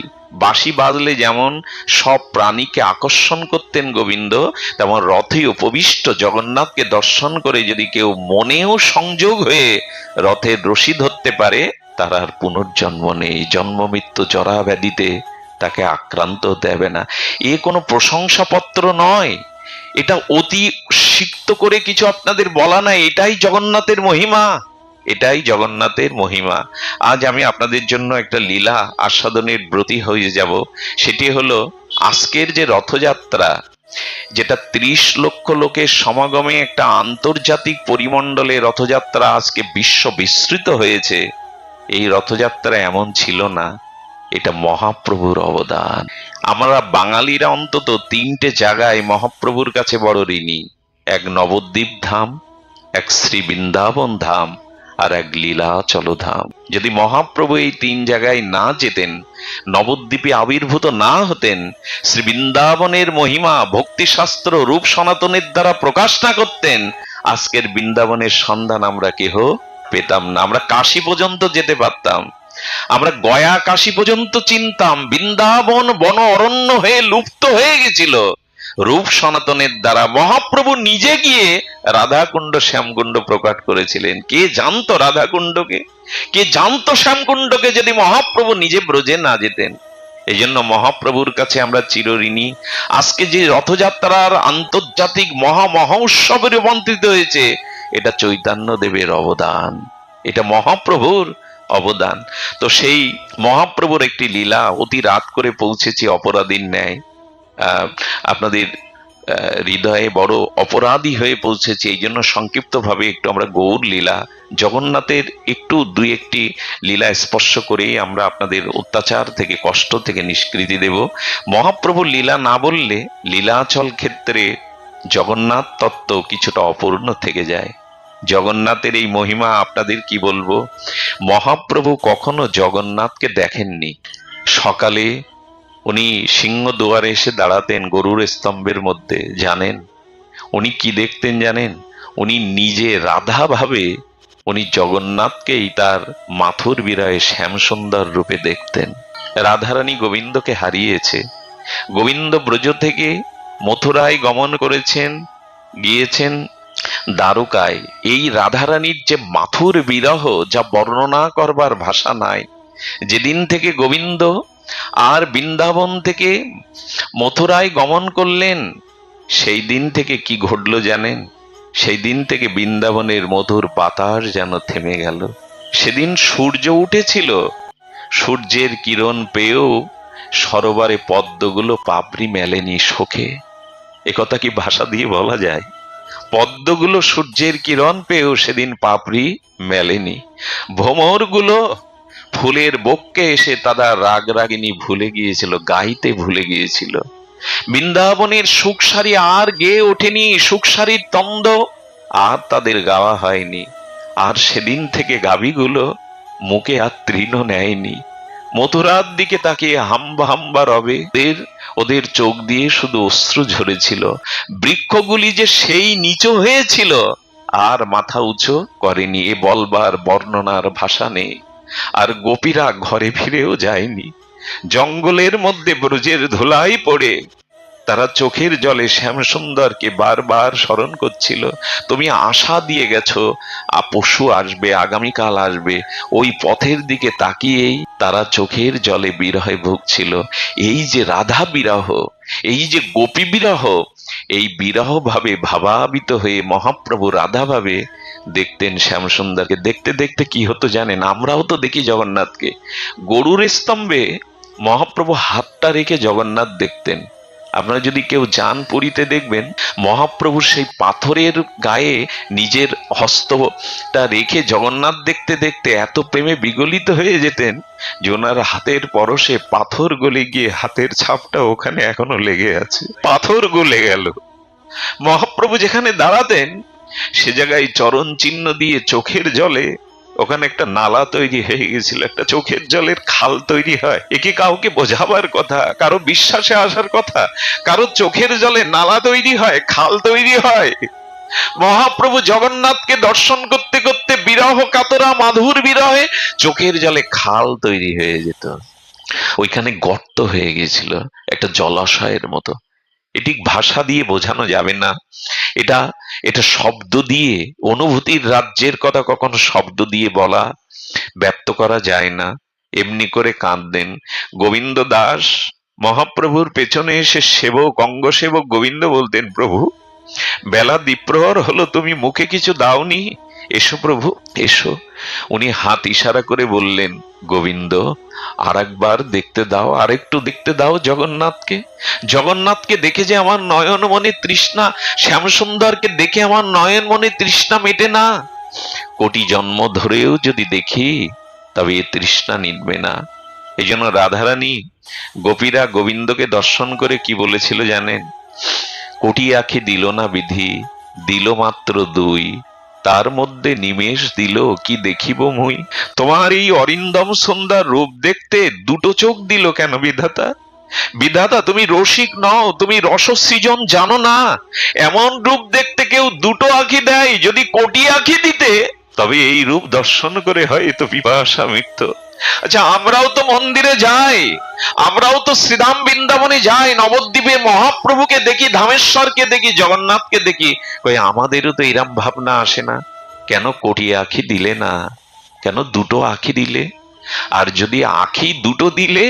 বাঁশি বাজলে যেমন সব প্রাণীকে আকর্ষণ করতেন গোবিন্দ, তেমন রথে উপবিষ্ট জগন্নাথকে দর্শন করে যদি কেউ মনেও সংযোগ হয়ে রথের রশি ধরতে পারে, তার আর পুনর্জন্ম নেই, জন্ম মৃত্যু জরা ব্যাধিতে তাকে আক্রান্ত দেবে না। এ কোনো প্রশংসাপত্র নয়, এটা অতি সিক্ত করে কিছু আপনাদের বলা নাই, এটাই জগন্নাথের মহিমা, এটাই জগন্নাথের মহিমা। আজ আমি আপনাদের জন্য একটা লীলা আস্বাদনের ব্রতী হয়ে যাব। সেটি হলো আজকের যে রথযাত্রা, যেটা ৩০ লক্ষ লোকের সমাগমে একটা আন্তর্জাতিক পরিমণ্ডলে রথযাত্রা আজকে বিশ্ব বিস্তৃত হয়েছে। এই রথযাত্রা এমন ছিল না, এটা মহাপ্রভুর অবদান। আমরা বাঙালিরা অন্তত ৩টে জায়গায় মহাপ্রভুর কাছে বড় ঋণী। এক নবদ্বীপ ধাম, এক শ্রী বৃন্দাবন ধাম, আর এক লীলাচল ধাম। যদি মহাপ্রভু এই ৩ জায়গায় না যেতেন, নবদ্বীপে আবির্ভূত না হতেন, শ্রী বৃন্দাবনের মহিমা ভক্তিশাস্ত্র রূপ সনাতনের দ্বারা প্রকাশ না করতেন, আজকের বৃন্দাবনের সন্ধান আমরা কেহ পেতাম না। আমরা কাশী পর্যন্ত যেতে পারতাম, আমরা গয়া কাশী পর্যন্ত চিনতাম। বৃন্দাবন বন অরণ্য হয়ে লুপ্ত হয়ে গেছিল রূপ সনাতনের দ্বারা। মহাপ্রভু নিজে গিয়ে রাধাকুণ্ড শ্যামকুণ্ড প্রকাশ করেছিলেন। কে জানতো রাধাকুণ্ডকে, কে জানতো শ্যামকুণ্ডকে, যদি মহাপ্রভু নিজে ব্রজে না যেতেন? এই জন্য মহাপ্রভুর কাছে আমরা চিরঋণী। আজকে যে রথযাত্রার আন্তর্জাতিক মহা উৎসবে রূপান্তরিত হয়েছে, এটা চৈতন্য দেবের অবদান, এটা মহাপ্রভুর অবদান। তো সেই মহাপ্রভুর একটি লীলা অতি রাত করে পৌঁছেছি অপরাধীর ন্যায়, আপনাদের হৃদয়ে বড় অপরাধী হয়ে পৌঁছেছি। এই জন্য সংক্ষিপ্ত ভাবে একটু আমরা গৌর লীলা, জগন্নাথের একটু দুই একটি লীলা স্পর্শ করেই আমরা আপনাদের অত্যাচার থেকে, কষ্ট থেকে নিষ্কৃতি দেব। মহাপ্রভুর লীলা না বললে লীলাচল ক্ষেত্রে জগন্নাথ তত্ত্ব কিছুটা অপূর্ণ থেকে যায়। জগন্নাথের এই মহিমা আপনাদের কি বলবো। মহাপ্রভু কখনো জগন্নাথকে দেখেননি। সকালে উনি সিংহ দুয়ারে এসে দাঁড়াতেন গরুর স্তম্ভের মধ্যে, জানেন উনি কি দেখতেন জানেন? উনি নিজে রাধা ভাবে উনি জগন্নাথকেই তার মাথুর বিরহে শ্যামসুন্দর রূপে দেখতেন। রাধারানী গোবিন্দকে হারিয়েছে, গোবিন্দ ব্রজ থেকে মথুরায় গমন করেছেন, গিয়েছেন দ্বারকায়। এই রাধারানীর যে মাথুর বিরহ, যা বর্ণনা করবার ভাষা নাই। যেদিন থেকে গোবিন্দ আর বৃন্দাবন থেকে মথুরায় গমন করলেন, সেই দিন থেকে কি ঘটলো জানেন? সেই দিন থেকে বৃন্দাবনের মধুর বাতাস যেন থেমে গেল। সেদিন সূর্য উঠেছিল, সূর্যের কিরণ পেয়েও সরোবরে পদ্মগুলো পাপড়ি মেলেনি শোকে। একথা কি ভাষা দিয়ে বলা যায়? পদ্মগুলো সূর্যের কিরণ পেয়েও সেদিন পাপড়ি মেলেনি। ভ্রমরগুলো ফুলের বক্ষে এসে তারা রাগ রাগিনী ভুলে গিয়েছিল, গাইতে ভুলে গিয়েছিল। বৃন্দাবনের সুখসারী আর গেয়ে ওঠেনি, সুখসারীর তন্দ আর তাদের গাওয়া হয়নি। আর সেদিন থেকে গাভীগুলো মুখে আর তৃণ নেয়নি। মথুরার দিকে তাকিয়ে হাম্বা হাম্বা রবে, ওদের চোখ দিয়ে শুধু অশ্রু ঝরেছিল। বৃক্ষগুলি যে সেই নিচু হয়েছিল, আর মাথা উঁচু করেনি, এ বলবার বর্ণনার ভাষা নেই। আর গোপীরা ঘরে ফিরেও যায়নি। জঙ্গলের মধ্যে ব্রজের ধুলাই পড়ে তারা চোখের জলে শ্যামসুন্দরকে বারবার স্মরণ করছিল। তুমি আশা দিয়ে গেছো পশু আসবে, আগামীকাল আসবে, ওই পথের দিকে তাকিয়েই তারা চোখের জলে বিরহে ভুগছিল। এই যে রাধা বিরহ, এই যে গোপী বিরহ, এই বিরহ ভাবে ভাবাবিত হয়ে মহাপ্রভু রাধা ভাবে দেখতেন শ্যামসুন্দরকে। দেখতে দেখতে কি হতো জানেন? আমরাও তো দেখি জগন্নাথকে, গরুর স্তম্ভে মহাপ্রভু হাতটা রেখে জগন্নাথ দেখতেন। আপনারা যদি কেউ যান পুরীতে দেখবেন মহাপ্রভুর সেই পাথরের গায়ে নিজের হস্তটা রেখে জগন্নাথ দেখতে দেখতে এত প্রেমে বিগলিত হয়ে যেতেন যে ওনার হাতের পরশে পাথর গলে গিয়ে হাতের ছাপটা ওখানে এখনো লেগে আছে। পাথর গলে গেল। মহাপ্রভু যেখানে দাঁড়াতেন সে জায়গায় চরণ চিহ্ন দিয়ে চোখের জলে ওখানে একটা নালা তৈরি হয়ে গেছিল, একটা চোখের জলের খাল তৈরি হয়। একে কাউকে বোঝাবার কথা, কারো বিশ্বাসে আসার কথা, কারো চোখের জলে নালা তৈরি হয়, খাল তৈরি হয়। মহাপ্রভু জগন্নাথকে দর্শন করতে করতে বিরহ কাতরা মাধুর বিরহে চোখের জলে খাল তৈরি হয়ে যেত, ওইখানে গর্ত হয়ে গেছিল একটা জলাশয়ের মতো। এটি ভাষা দিয়ে বোঝানো যাবে না, এটা এটা শব্দ দিয়ে, অনুভূতির রাজ্যের কথা কখনো শব্দ দিয়ে বলা ব্যক্ত করা যায় না। এমনি করে কাঁদতেন গোবিন্দ দাস। মহাপ্রভুর পেছনে এসে সেবক, অঙ্গ সেবক গোবিন্দ বলতেন, প্রভু বেলা দ্বিপ্রহর হলো, তুমি মুখে কিছু দাওনি, এসো প্রভু এসো। উনি হাত ইশারা করে বললেন, গোবিন্দ আর একবার দেখতে দাও, আরেকটু দেখতে দাও জগন্নাথকে। জগন্নাথকে দেখে যে আমার নয়ন মনে তৃষ্ণা, শ্যামসুন্দরকে দেখে আমার নয়ন মনে তৃষ্ণা মেটে না। কোটি জন্ম ধরেও যদি দেখি তবে এ তৃষ্ণা মিটবে না। এই জন্য রাধারানী গোপীরা গোবিন্দকে দর্শন করে কি বলেছিল জানেন? কোটি আঁখি দিল না বিধি, দিল মাত্র দুই, তার মধ্যে নিমেষ দিল কি দেখিব মুই। তোমার এই অরিন্দম সুন্দর রূপ দেখতে দুটো চোখ দিল কেন বিধাতা? বিধাতা তুমি রসিক নও, তুমি রসসৃজন জানো না। এমন রূপ দেখতে কেউ দুটো আঁখি দেয়, যদি কোটি আঁখি দিতে তবে এই রূপ দর্শন করে হয়তো পিপাসা মিটত। আচ্ছা, আমরাও তো মন্দিরে যাই, আমরাও তো শ্রীধাম বৃন্দাবনে যাই, নবদ্বীপে মহাপ্রভুকে দেখি, ধামেশ্বরকে দেখি, জগন্নাথকে দেখি, কই আমাদেরও তো এরম ভাবনা আসে না? কেন কোটি আঁখি দিলে না? কেন দুটো আঁখি দিলে? আর যদি আঁখি দুটো দিলে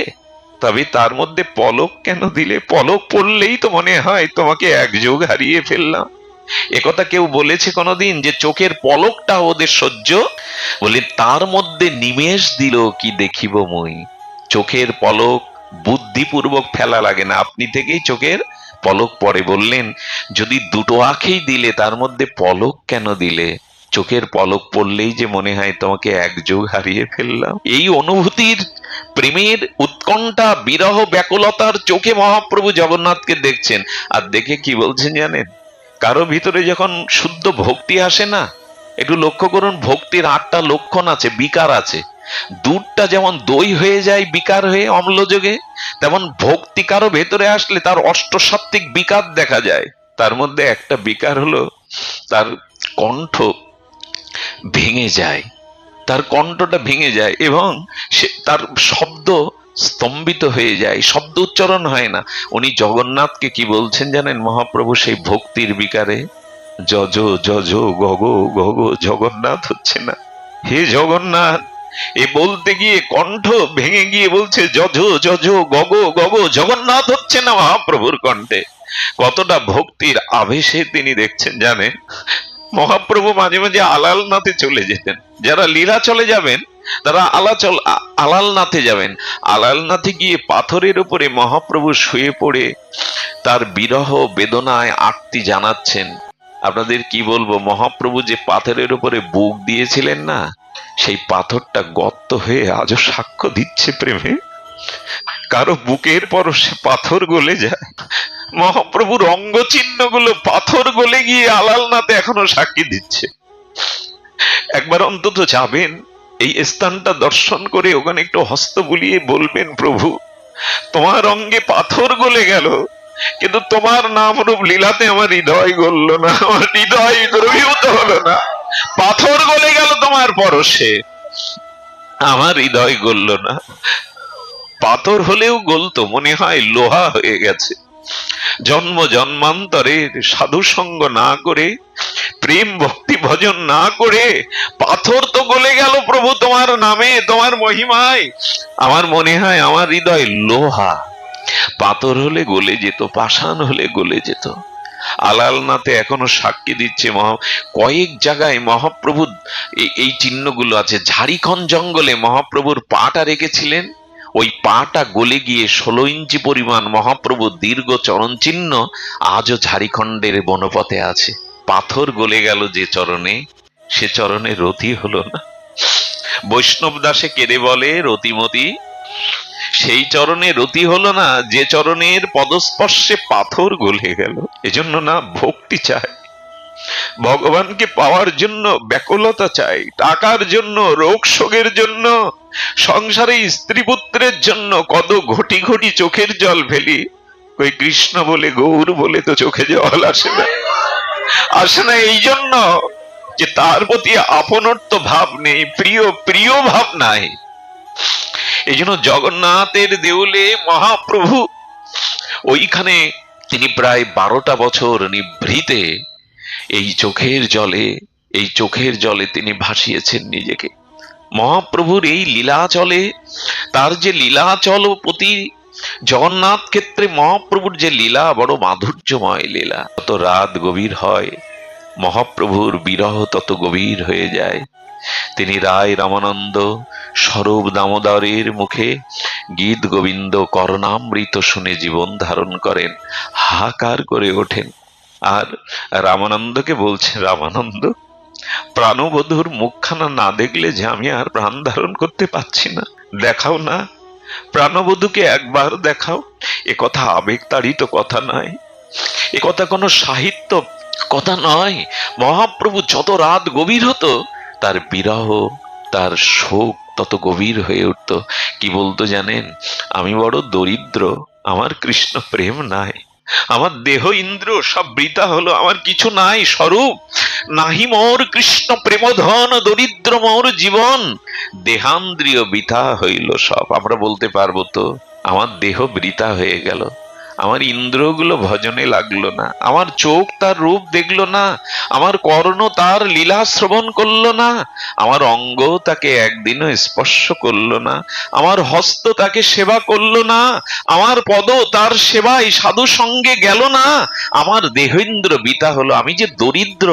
তবে তার মধ্যে পলক কেন দিলে? পলক পড়লেই তো মনে হয় তোমাকে একযোগ হারিয়ে ফেললাম। একথা কেউ বলেছে কোনোদিন যে চোখের পলকটা ওদের সহ্য? বলে তার মধ্যে নিমেষ দিল কি দেখিব মুই। চোখের পলক বুদ্ধিপূর্বক ফেলা লাগে না, আপনি থেকেই চোখের পলক পড়ে। বললেন যদি দুটো আঁখি দিলে তার মধ্যে পলক কেন দিলে? চোখের পলক পড়লেই যে মনে হয় তোমাকে একযোগ হারিয়ে ফেললাম। এই অনুভূতির, প্রেমের উৎকণ্ঠা, বিরহ ব্যাকুলতার চোখে মহাপ্রভু জগন্নাথকে দেখছেন। আর দেখে কি বলছেন জানেন? কারো ভিতরে যখন শুদ্ধ ভক্তি আসে না, একটু লক্ষ্য করুন, ভক্তির 8টা লক্ষণ আছে, বিকার আছে। দুধটা যেমন দই হয়ে যায় বিকার হয়ে অম্লযোগে, তেমন ভক্তি কারো ভেতরে আসলে তার অষ্টসাত্ত্বিক বিকার দেখা যায়। তার মধ্যে একটা বিকার হলো তার কণ্ঠ ভেঙে যায়, তার কণ্ঠটা ভেঙে যায় এবং সে তার শব্দ স্তম্ভিত হয়ে যায়, শব্দ উচ্চারণ হয় না। উনি জগন্নাথকে কি বলছেন জানেন? মহাপ্রভু সেই ভক্তির বিকারে যজ যজ গগ গগ, জগন্নাথ হচ্ছে না, হে জগন্নাথ। এ বলতে গিয়ে কণ্ঠ ভেঙে গিয়ে বলছে যজ যজ গগ গগ, জগন্নাথ হচ্ছে না মহাপ্রভুর কণ্ঠে। কতটা ভক্তির আবেশে তিনি দেখছেন জানেন? মহাপ্রভু মাঝে মাঝে আলালনাথে চলে যেতেন। যারা লীলা চলে যাবেন তারা আলালনাথে যাবেন। আলালনাথে গিয়ে পাথরের উপরে মহাপ্রভু শুয়ে পড়ে তার বিরহ বেদনায় আর্তি জানাচ্ছেন। আপনাদের কি বলবো, মহাপ্রভু যে পাথরের উপরে বুক দিয়েছিলেন না, সেই পাথরটা গর্ত হয়ে আজও সাক্ষ্য দিচ্ছে প্রেমে। কারো বুকের পরশে পাথর গলে যায়, মহাপ্রভুর অঙ্গ চিহ্ন গুলো পাথর গলে গিয়ে আলালনাথে এখনো সাক্ষী দিচ্ছে। একবার অন্তত যাবেন, এই স্থানটা দর্শন করে ওখানে একটু হস্ত বুলিয়ে বলবেন, প্রভু তোমার অঙ্গে পাথর গলে গেল, কিন্তু তোমার নাম রূপ লীলাতে আমার হৃদয় গলল না, আমার হৃদয় দ্রবীভূত হলো না। পাথর গলে গেল তোমার পরশে, আমার হৃদয় গলল না। পাথর হলেও গলতো, মনে হয় লোহা হয়ে গেছে। জন্ম জন্মান্তরের সাধু সঙ্গ না করে, প্রেম ভক্তি ভজন না করে পাথর তো গলে গেল প্রভু তোমার নামে, তোমার মহিমায়। আমার মনে হয় আমার হৃদয় লোহা, পাথর হলে গলে যেত, পাষাণ হলে গলে যেত। আলালনাথে এখনো সাক্ষী দিচ্ছে, কয়েক জায়গায় মহাপ্রভু এই চিহ্নগুলো আছে। ঝাড়িখন্ড জঙ্গলে মহাপ্রভুর পাটা রেখেছিলেন, ওই পাটা গলে গিয়ে 16 ইঞ্চি পরিমাণ মহাপ্রভুর দীর্ঘ চরণ চিহ্ন আজও ঝাড়িখণ্ডের বনপথে আছে। পাথর গলে গেল যে চরণে, সে চরণে রতি হলো না। বৈষ্ণব দাসে কেড়ে বলে রতিমতি, সেই চরণে রতি হলো না যে চরণের পদস্পর্শে পাথর গলে গেল। এজন্য না ভক্তি চাই, ভগবানকে পাওয়ার জন্য ব্যাকুলতা চাই, টাকার জন্য, রোগ শোকের জন্য, সংসারে স্ত্রী পুত্রের জন্য কত ঘটি ঘটি চোখের জল ফেলি। ওই কৃষ্ণ বলে, গৌর বলে তো চোখে জল আসে না। আসে না এই জন্য যে তার প্রতি আপনত্ব ভাব নেই, প্রিয় প্রিয় ভাব নাই। এই জন্য জগন্নাথের দেউলে মহাপ্রভু ওইখানে তিনি প্রায় 12টা বছর নিভৃতে এই চোখের জলে তিনি ভাসিয়েছেন নিজেকে। মহাপ্রভুর এই লীলাচলে, তার যে লীলাচল প্রতি জগন্নাথ ক্ষেত্রে মহাপ্রভুর যে লীলা বড় মাধুর্যময় লীলা। তত রাত গভীর হয়, মহাপ্রভুর বিরহ তত গভীর হয়ে যায়। তিনি রায় রামানন্দ স্বরূপ দামোদরের মুখে গীত গোবিন্দ করণামৃত শুনে জীবন ধারণ করেন, হাহাকার করে ওঠেন। আর রামানন্দকে বলছে, রামানন্দ, প্রাণবধূর মুখখানা না দেখলে যে আমি আর প্রাণ ধারণ করতে পারছি না, দেখাও না, প্রাণবধূকে একবার দেখাও। এ কথা আবেগতাড়িত কথা নয়, এ কথা কোনো সাহিত্য কথা নয়। মহাপ্রভু যত রাত গভীর হতো, তার বিরহ, তার শোক তত গভীর হয়ে উঠত। কি বলতো জানেন? আমি বড় দরিদ্র, আমার কৃষ্ণ প্রেম নাই, আমার দেহ ইন্দ্র সব বৃথা হলো, আমার কিছু নাই স্বরূপ, নাহি মোর কৃষ্ণ প্রেমধন, দরিদ্র মোর জীবন, দেহান্দ্রিয় বৃথা হইল সব। আমরা বলতে পারবো তো, আমার দেহ বৃথা হয়ে গেল, আমার ইন্দ্রগুলো ভজনে লাগলো না, আমার চোখ তার রূপ দেখলো না, আমার কর্ণ তার লীলা শ্রবণ করলো না, আমার অঙ্গ তাকে একদিনও স্পর্শ করলো না, আমার হস্ত তাকে সেবা করলো না, আমার পদ তার সেবায় সাধু সঙ্গে গেল না, আমার দেহেন্দ্র বৃথা হলো। আমি যে দরিদ্র,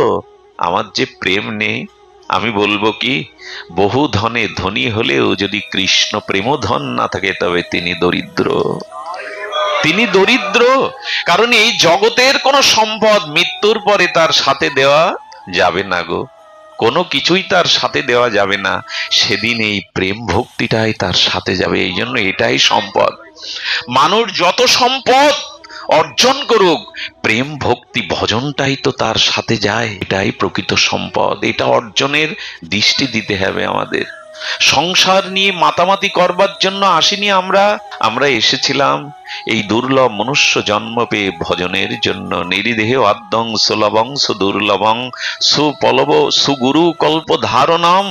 আমার যে প্রেম নেই। আমি বলবো কি, বহু ধনে ধনী হলেও যদি কৃষ্ণ প্রেম ধন না থাকে, তবে তিনি দরিদ্র। তিনি দরিদ্র, কারণ এই জগতের কোন সম্পদ মৃত্যুর পরে তার সাথে দেওয়া যাবে না গো, কোনো কিছুই তার সাথে দেওয়া যাবে না। সেদিন এই প্রেম ভক্তিটাই তার সাথে যাবে। এই জন্য এটাই সম্পদ। মানুষ যত সম্পদ অর্জন করুক, প্রেম ভক্তি ভজনটাই তো তার সাথে যায়, এটাই প্রকৃত সম্পদ। এটা অর্জনের দৃষ্টি দিতে হবে আমাদের। সংসার নিয়ে মাতামাতি করবার জন্য আসিনি আমরা, আমরা এসেছিলাম এই দুর্লভ মনুষ্য জন্ম পেয়ে ভজনের জন্য। নিরিদেহে আদ্যং সুলভং সুদুর্লভং সুপলব সুগুরু কল্প ধারণম।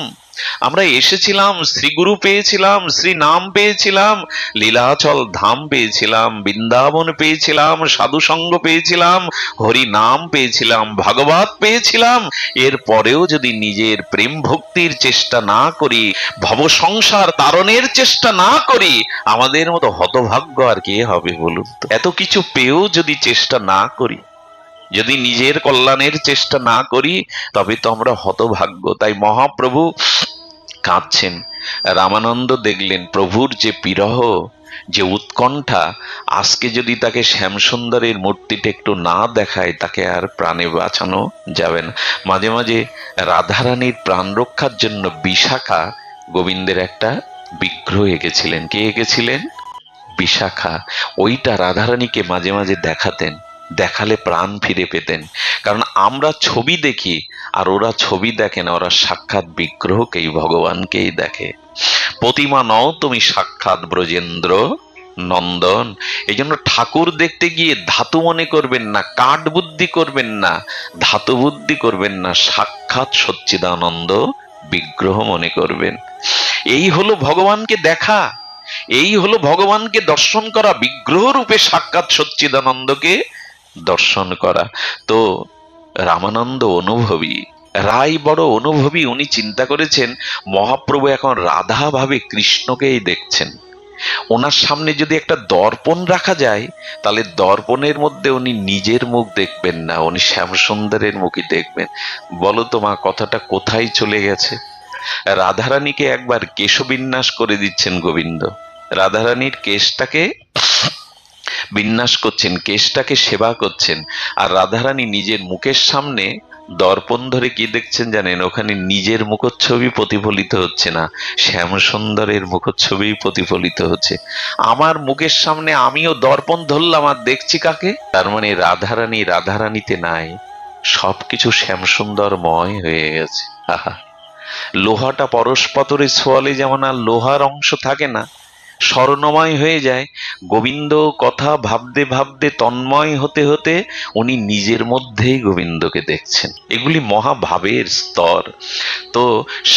আমরা এসেছিলাম, শ্রীগুরু পেয়েছিলাম, শ্রী নাম পেয়েছিলাম, লীলাচল ধাম পেয়েছিলাম, বৃন্দাবন পেয়েছিলাম, সাধু সঙ্গ পেয়েছিলাম, হরি নাম পেয়েছিলাম, ভাগবত পেয়েছিলাম। এর পরেও যদি নিজের প্রেম ভক্তির চেষ্টা না করি, ভব সংসার তারণের চেষ্টা না করি, আমাদের মতো হতভাগ্য আর কে হবে বলুন তো? এত কিছু পেয়েও যদি চেষ্টা না করি, যদি নিজের কল্যাণের চেষ্টা না করি, তবে তো আমরা হতভাগ্য। তাই মহাপ্রভু কাঁদছেন। রামানন্দ দেখলেন প্রভুর যে বিরহ, যে উৎকণ্ঠা, আজকে যদি তাকে শ্যামসুন্দরের মূর্তিটা একটু না দেখায়, তাকে আর প্রাণে বাঁচানো যাবে না। মাঝে মাঝে রাধারানীর প্রাণ রক্ষার জন্য বিশাখা গোবিন্দের একটা বিগ্রহ এঁকেছিলেন। কে এঁকেছিলেন? বিশাখা। ওইটা রাধারানীকে মাঝে মাঝে দেখাতেন, দেখালে প্রাণ ফিরে পেতেন। কারণ আমরা ছবি দেখি, আর ওরা ছবি দেখে না, ওরা সাক্ষাৎ বিগ্রহকেই, ভগবানকেই দেখে। প্রতিমা নও তুমি, সাক্ষাৎ ব্রজেন্দ্র নন্দন। এই জন্য ঠাকুর দেখতে গিয়ে ধাতু মনে করবেন না, কাঠ বুদ্ধি করবেন না, ধাতু বুদ্ধি করবেন না, সাক্ষাৎ সচ্চিদানন্দ বিগ্রহ মনে করবেন। এই হলো ভগবানকে দেখা। এই হলো ভগবানকে দর্শন করা, বিগ্রহ রূপে সাক্ষাৎ সচ্চিদানন্দকে দর্শন করা। তো রামানন্দ অনুভবী, রায় বড় অনুভবী। উনি চিন্তা করেছেন মহাপ্রভু এখন রাধা ভাবে কৃষ্ণকেই দেখছেন। ওনার সামনে যদি একটা দর্পণ রাখা যায়, তাহলে দর্পণের মধ্যে উনি নিজের মুখ দেখবেন না, উনি শ্যামসুন্দরের মুখই দেখবেন। বলো তো মা, কথাটা কোথায় চলে গেছে? রাধারানীকে একবার কেশবিন্যাস করে দিচ্ছেন গোবিন্দ, রাধারানীর কেশটাকে বিন্যাস করছেন, কেশটাকে সেবা করছেন, আর রাধারানী নিজের মুখের সামনে দর্পণ ধরে কি দেখছেন জানেন? ওখানে নিজের মুখচ্ছবি প্রতিফলিত হচ্ছে না, শ্যামসুন্দরের মুখচ্ছবি প্রতিফলিত হচ্ছে। আমার মুখের সামনে আমিও দর্পণ ধরলাম আর দেখছি কাকে? তার মানে রাধারানী রাধারানীতে নাই, সবকিছু শ্যামসুন্দরময় হয়ে গেছে। আহা, লোহাটা পরস্পরের ছোঁয়ালে যেমন আর লোহার অংশ থাকে না, স্বর্ণময় হয়ে যায়। গোবিন্দ কথা ভাবতে ভাবতে তন্ময় হতে হতে উনি নিজের মধ্যেই গোবিন্দকে দেখছেন। এগুলি মহাভাবের স্তর। তো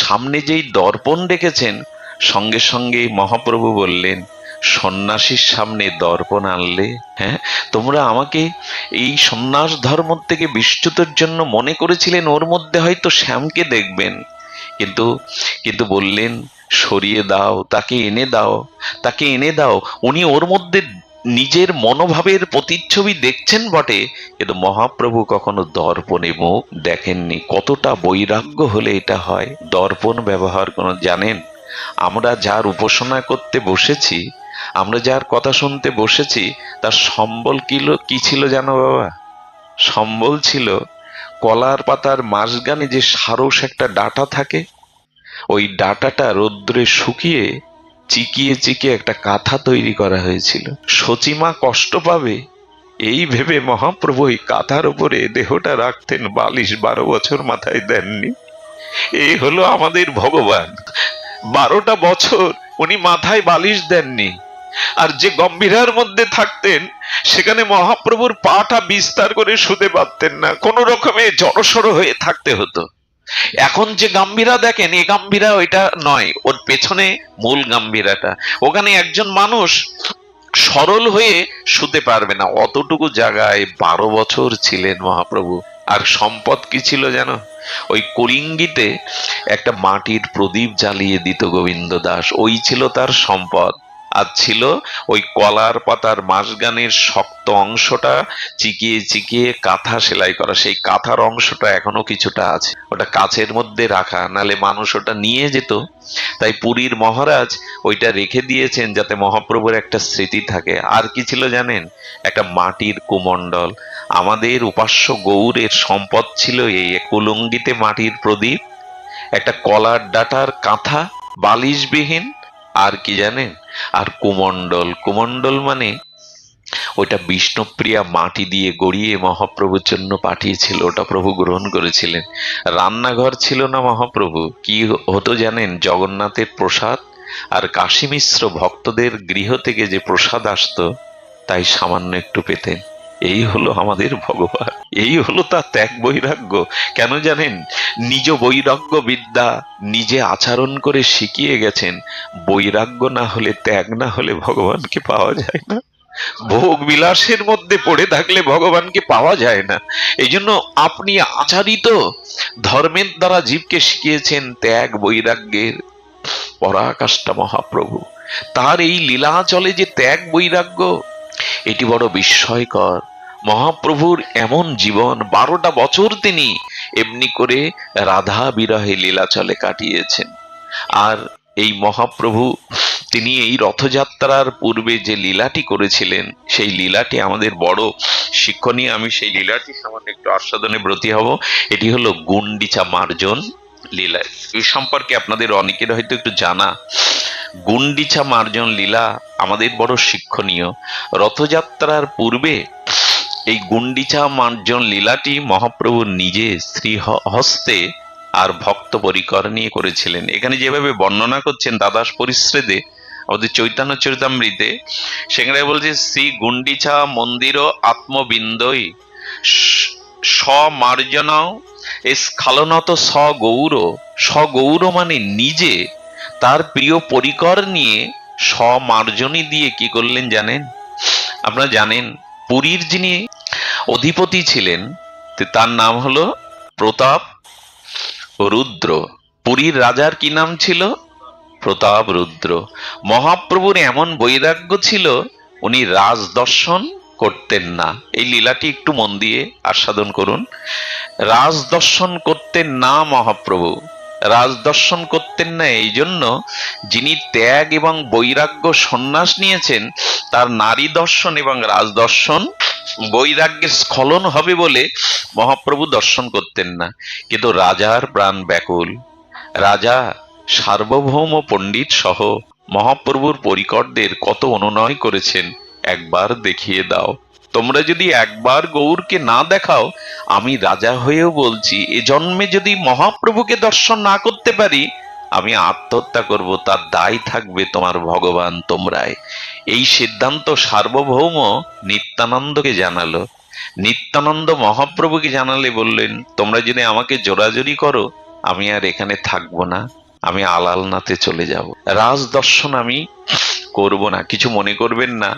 সামনে যেই দর্পণ রেখেছেন, সঙ্গে সঙ্গে মহাপ্রভু বললেন, সন্ন্যাসীর সামনে দর্পণ আনলে? হ্যাঁ, তোমরা আমাকে এই সন্ন্যাস ধর্ম থেকে বিচ্যুতের জন্য মনে করেছিলেন, ওর মধ্যে হয়তো শ্যামকে দেখবেন, কিন্তু কিন্তু বললেন সরিয়ে দাও, তাকে এনে দাও, তাকে এনে দাও। উনি ওর মধ্যে নিজের মনোভাবের প্রতিচ্ছবি দেখছেন বটে, কিন্তু মহাপ্রভু কখনো দর্পণে মুখ দেখেননি। কতটা বৈরাগ্য হলে এটা হয়, দর্পণ ব্যবহার কোনো জানেন? আমরা যার উপাসনা করতে বসেছি, আমরা যার কথা শুনতে বসেছি, তার সম্বল কি ছিল জানো বাবা? সম্বল ছিল কলার পাতার মাঝখানে যে সারস একটা ডাঁটা থাকে, ওই ডাঁটাটা রৌদ্রে শুকিয়ে চিকিয়ে চিকিয়ে একটা কাঁথা তৈরি করা হয়েছিল। সচিমা কষ্ট পাবে এই ভেবে মহাপ্রভু ওই কাঁথার উপরে দেহটা রাখতেন, বালিশ 12 বছর মাথায় দেননি। এই হলো আমাদের ভগবান, 12টা বছর উনি মাথায় বালিশ দেননি। আর যে গম্ভীরার মধ্যে থাকতেন, সেখানে মহাপ্রভুর পাটা বিস্তার করে শুতে পারতেন না, কোন রকমে জড়সড় হয়ে থাকতে হতো। এখন যে গাম্ভীরা দেখেন, এ গাম্ভীরা ওইটা নয়, ওর পেছনে মূল গাম্ভীরাটা। ওখানে একজন মানুষ সরল হয়ে শুতে পারবে না, অতটুকু জায়গায় 12 বছর ছিলেন মহাপ্রভু। আর সম্পদ কি ছিল জানো? ওই কলিঙ্গিতে একটা মাটির প্রদীপ জ্বালিয়ে দিত গোবিন্দ দাস, ওই ছিল তার সম্পদ। আর ছিল ওই কলার পাতার মাঝখানের শক্ত অংশটা চিকিয়ে চিকিয়ে কাঁথা সেলাই করা, সেই কাঁথার অংশটা এখনো কিছুটা আছে, ওটা কাচের মধ্যে রাখা, নালে মানুষ ওটা নিয়ে যেত। তাই পুরীর মহারাজ ওইটা রেখে দিয়েছেন যাতে মহাপ্রভুর একটা স্মৃতি থাকে। আর কি ছিল জানেন? একটা মাটির কুমণ্ডল। আমাদের উপাস্য গৌরের সম্পদ ছিল এই কুলঙ্গিতে মাটির প্রদীপ, একটা কলার ডাটার কাঁথা বালিশবিহীন, আর কি জানেন? আর কুমণ্ডল। কুমণ্ডল মানে ওইটা বিষ্ণুপ্রিয়া মাটি দিয়ে গড়িয়ে মহাপ্রভুর জন্য পাঠিয়েছিল, ওটা প্রভু গ্রহণ করেছিলেন। রান্নাঘর ছিল না মহাপ্রভু, কি হতো জানেন? জগন্নাথের প্রসাদ আর কাশী মিশ্র ভক্তদের গৃহ থেকে যে প্রসাদ আসতো, তাই সামান্য একটু পেতেন। এই হলো আমাদের ভগবান, এই হলো তার ত্যাগ বৈরাগ্য। কেন জানেন? নিজ বৈরাগ্য বিদ্যা নিজে আচরণ করে শিখিয়ে গেছেন। বৈরাগ্য না হলে, ত্যাগ না হলে ভগবানকে পাওয়া যায় না। ভোগ বিলাসের মধ্যে পড়ে থাকলে ভগবানকে পাওয়া যায় না। এই জন্য আপনি আচারিত ধর্মের দ্বারা জীবকে শিখিয়েছেন ত্যাগ বৈরাগ্যের পরাকাষ্ঠা মহাপ্রভু। তার এই লীলাচলে যে ত্যাগ বৈরাগ্য, এটি বড় বিস্ময়কর। মহাপ্রভুর এমন জীবন, 12টা বছর তিনি এমনি করে রাধা বিরহে লীলাচলে কাটিয়েছেন। আর এই মহাপ্রভু তিনি এই রথযাত্রার পূর্বে যে লীলাটি করেছিলেন, সেই লীলাটি আমাদের বড় শিক্ষণীয়। আমি সেই লীলাটি সামান্য একটু আস্বাদনে ব্রতী হব। এটি হলো গুন্ডিচা মার্জন লীলা। এই সম্পর্কে আপনাদের অনেকের হয়তো একটু জানা। গুন্ডিচা মার্জন লীলা আমাদের বড় শিক্ষণীয়। রথযাত্রার পূর্বে এই গুন্ডিচা মার্জন লীলাটি মহাপ্রভু নিজে শ্রী হস্তে আর ভক্ত পরিকর নিয়ে করেছিলেন। এখানে যেভাবে বর্ণনা করছেন দ্বাদশ পরিচ্ছেদে আমাদের চৈতন্য চরিতামৃতে, সেখানে বলছে শ্রী গুন্ডিচা মন্দির আত্মবিন্দই স্বমার্জন স্খালনত স্বগৌর। স্বগৌর মানে নিজে তার প্রিয় পরিকর নিয়ে স্বমার্জনী দিয়ে কি করলেন জানেন? আপনারা জানেন পুরীর যিনি অধিপতি ছিলেন তার নাম হলো প্রতাপ রুদ্র। পুরীর রাজার কি নাম ছিল? প্রতাপ রুদ্র। মহাপ্রভুর এমন বৈরাগ্য ছিল, উনি রাজ দর্শন করতেন না। এই লীলাটি একটু মন দিয়ে আস্বাদন করুন। রাজ দর্শন করতেন না মহাপ্রভু। রাজ দর্শন করতেন না এই জন্য, যিনি ত্যাগ এবং বৈরাগ্য সন্ন্যাস নিয়েছেন তার নারী দর্শন এবং রাজ দর্শন বৈরাগ্যের স্খলন হবে বলে মহাপ্রভু দর্শন করতেন না। কিন্তু রাজার প্রাণ ব্যাকুল। রাজা সার্বভৌম পণ্ডিত সহ মহাপ্রভুর পরিকরদের কত অনুনয় করেছেন, একবার দেখিয়ে দাও। তোমরা যদি একবার গৌরকে না দেখাও, আমি রাজা হয়েও বলছি এ জন্মে যদি মহাপ্রভুকে দর্শন না করতে পারি, আমি আত্মহত্যা করব, তার দায় থাকবে তোমার ভগবান তোমরাই। এই সিদ্ধান্ত সার্বভৌম নিত্যানন্দকে জানালো। নিত্যানন্দ মহাপ্রভুকে জানালে বললেন, তোমরা যদি আমাকে জোরাজুরি করো, আমি আর এখানে থাকবো না, আমি আলালনাথে চলে যাব। রাজ দর্শন আমি করব না, কিছু মনে করবেন না।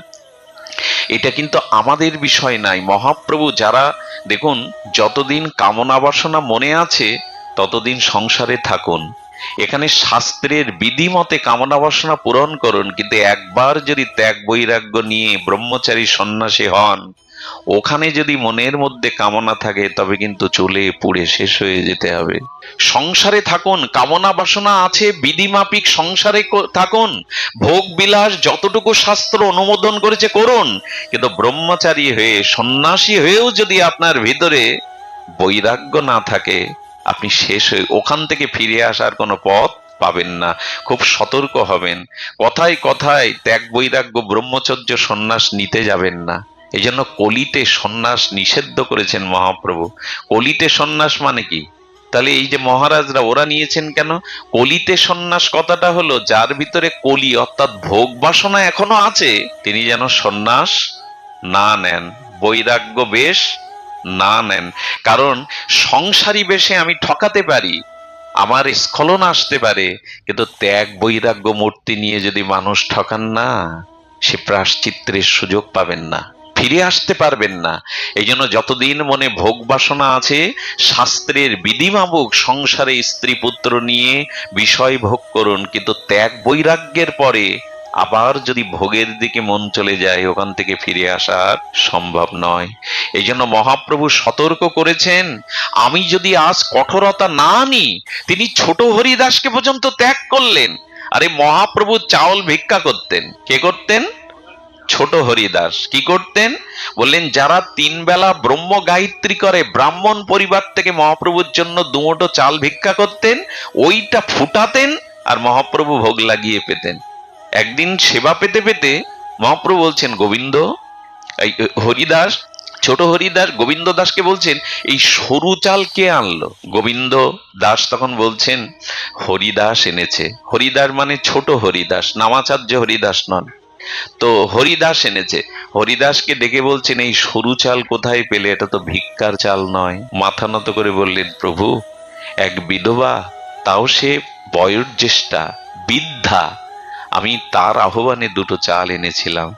এটা কিন্তু আমাদের বিষয় নাই। মহাপ্রভু যারা, দেখুন, যতদিন কামনা বাসনা মনে আছে ততদিন সংসারে থাকুন। এখানে শাস্ত্রের বিধি মতে কামনা বাসনা পূরণ করুন, কিন্তু একবার যদি ত্যাগ বৈরাগ্য নিয়ে ব্রহ্মচারী সন্ন্যাসী হন, ওখানে যদি মনের মধ্যে কামনা থাকে তবে কিন্তু চলে পুড়ে শেষ হয়ে যেতে হবে। সংসারে থাকুন, কামনা বাসনা আছে বিধিমাফিক সংসারে থাকুন, ভোগ বিলাস যতটুকু শাস্ত্র অনুমোদন করেছে করুন, কিন্তু ব্রহ্মচারী হয়ে সন্ন্যাসী হয়েও যদি আপনার ভিতরে বৈরাগ্য না থাকে, আপনি শেষ হয়ে ওখান থেকে ফিরে আসার কোনো পথ পাবেন না। খুব সতর্ক হবেন। কথায় কথায় ত্যাগ বৈরাগ্য ব্রহ্মচর্য সন্ন্যাস নিতে যাবেন না। এই জন্য কলিতে সন্ন্যাস নিষিদ্ধ করেছেন মহাপ্রভু। কলিতে সন্ন্যাস মানে কি? তাহলে এই যে মহারাজরা ওরা নিয়েছেন কেন? কলিতে সন্ন্যাস কথাটা হলো, যার ভিতরে কলি অর্থাৎ ভোগ বাসনা এখনো আছে, তিনি যেন সন্ন্যাস না নেন, বৈরাগ্য বেশ না নেন। কারণ সংসারী বেশে আমি ঠকাতে পারি, আমার স্খলন আসতে পারে, কিন্তু ত্যাগ বৈরাগ্য মূর্তি নিয়ে যদি মানুষ ঠকান না, সে প্রায়শ্চিত্তের সুযোগ পাবেন না, ফিরে আসতে পারবেন না। এই জন্য যতদিন মনে ভোগ বাসনা আছে, শাস্ত্রের বিধিমাবুক সংসারে স্ত্রী পুত্র নিয়ে বিষয় ভোগ করুন, কিন্তু ত্যাগ বৈরাগ্যের পরে আবার যদি ভোগের দিকে মন চলে যায়, ওখান থেকে ফিরে আসা সম্ভব নয়। এই জন্য মহাপ্রভু সতর্ক করেছেন, আমি যদি আজ কঠোরতা না আনি, তিনি ছোট হরিদাসকে পর্যন্ত ত্যাগ করলেন। আরে মহাপ্রভু চাউল ভিক্ষা করতেন। কে করতেন? ছোট হরিদাস। কি করতেন? বললেন, যারা 3 বেলা ব্রহ্ম গায়ত্রী করে ব্রাহ্মণ পরিবার থেকে মহাপ্রভুর জন্য 2 মুঠো চাল ভিক্ষা করতেন, ওইটা ফুটাতেন আর মহাপ্রভু ভোগ লাগিয়ে পেতেন। একদিন সেবা পেতে পেতে মহাপ্রভু বলছেন, গোবিন্দ, এই হরিদাস, ছোট হরিদাস গোবিন্দ দাসকে বলছেন, এই সরু চাল কে আনলো? গোবিন্দ দাস তখন বলছেন, হরিদাস এনেছে। হরিদাস মানে ছোট হরিদাস, নামাচার্য হরিদাস নন। তো হরিদাস এনেছে। হরিদাসকে ডেকে বলছেন, এই সরু চাল কোথায় পেলে? এটা তো ভিক্ষার চাল নয়। মাথা নত করে বললেন, প্রভু, এক বিধবা, তাও সে বয়োজ্যেষ্ঠা, বৃদ্ধা, আমি তার আহ্বানে 2টো চাল এনেছিলাম।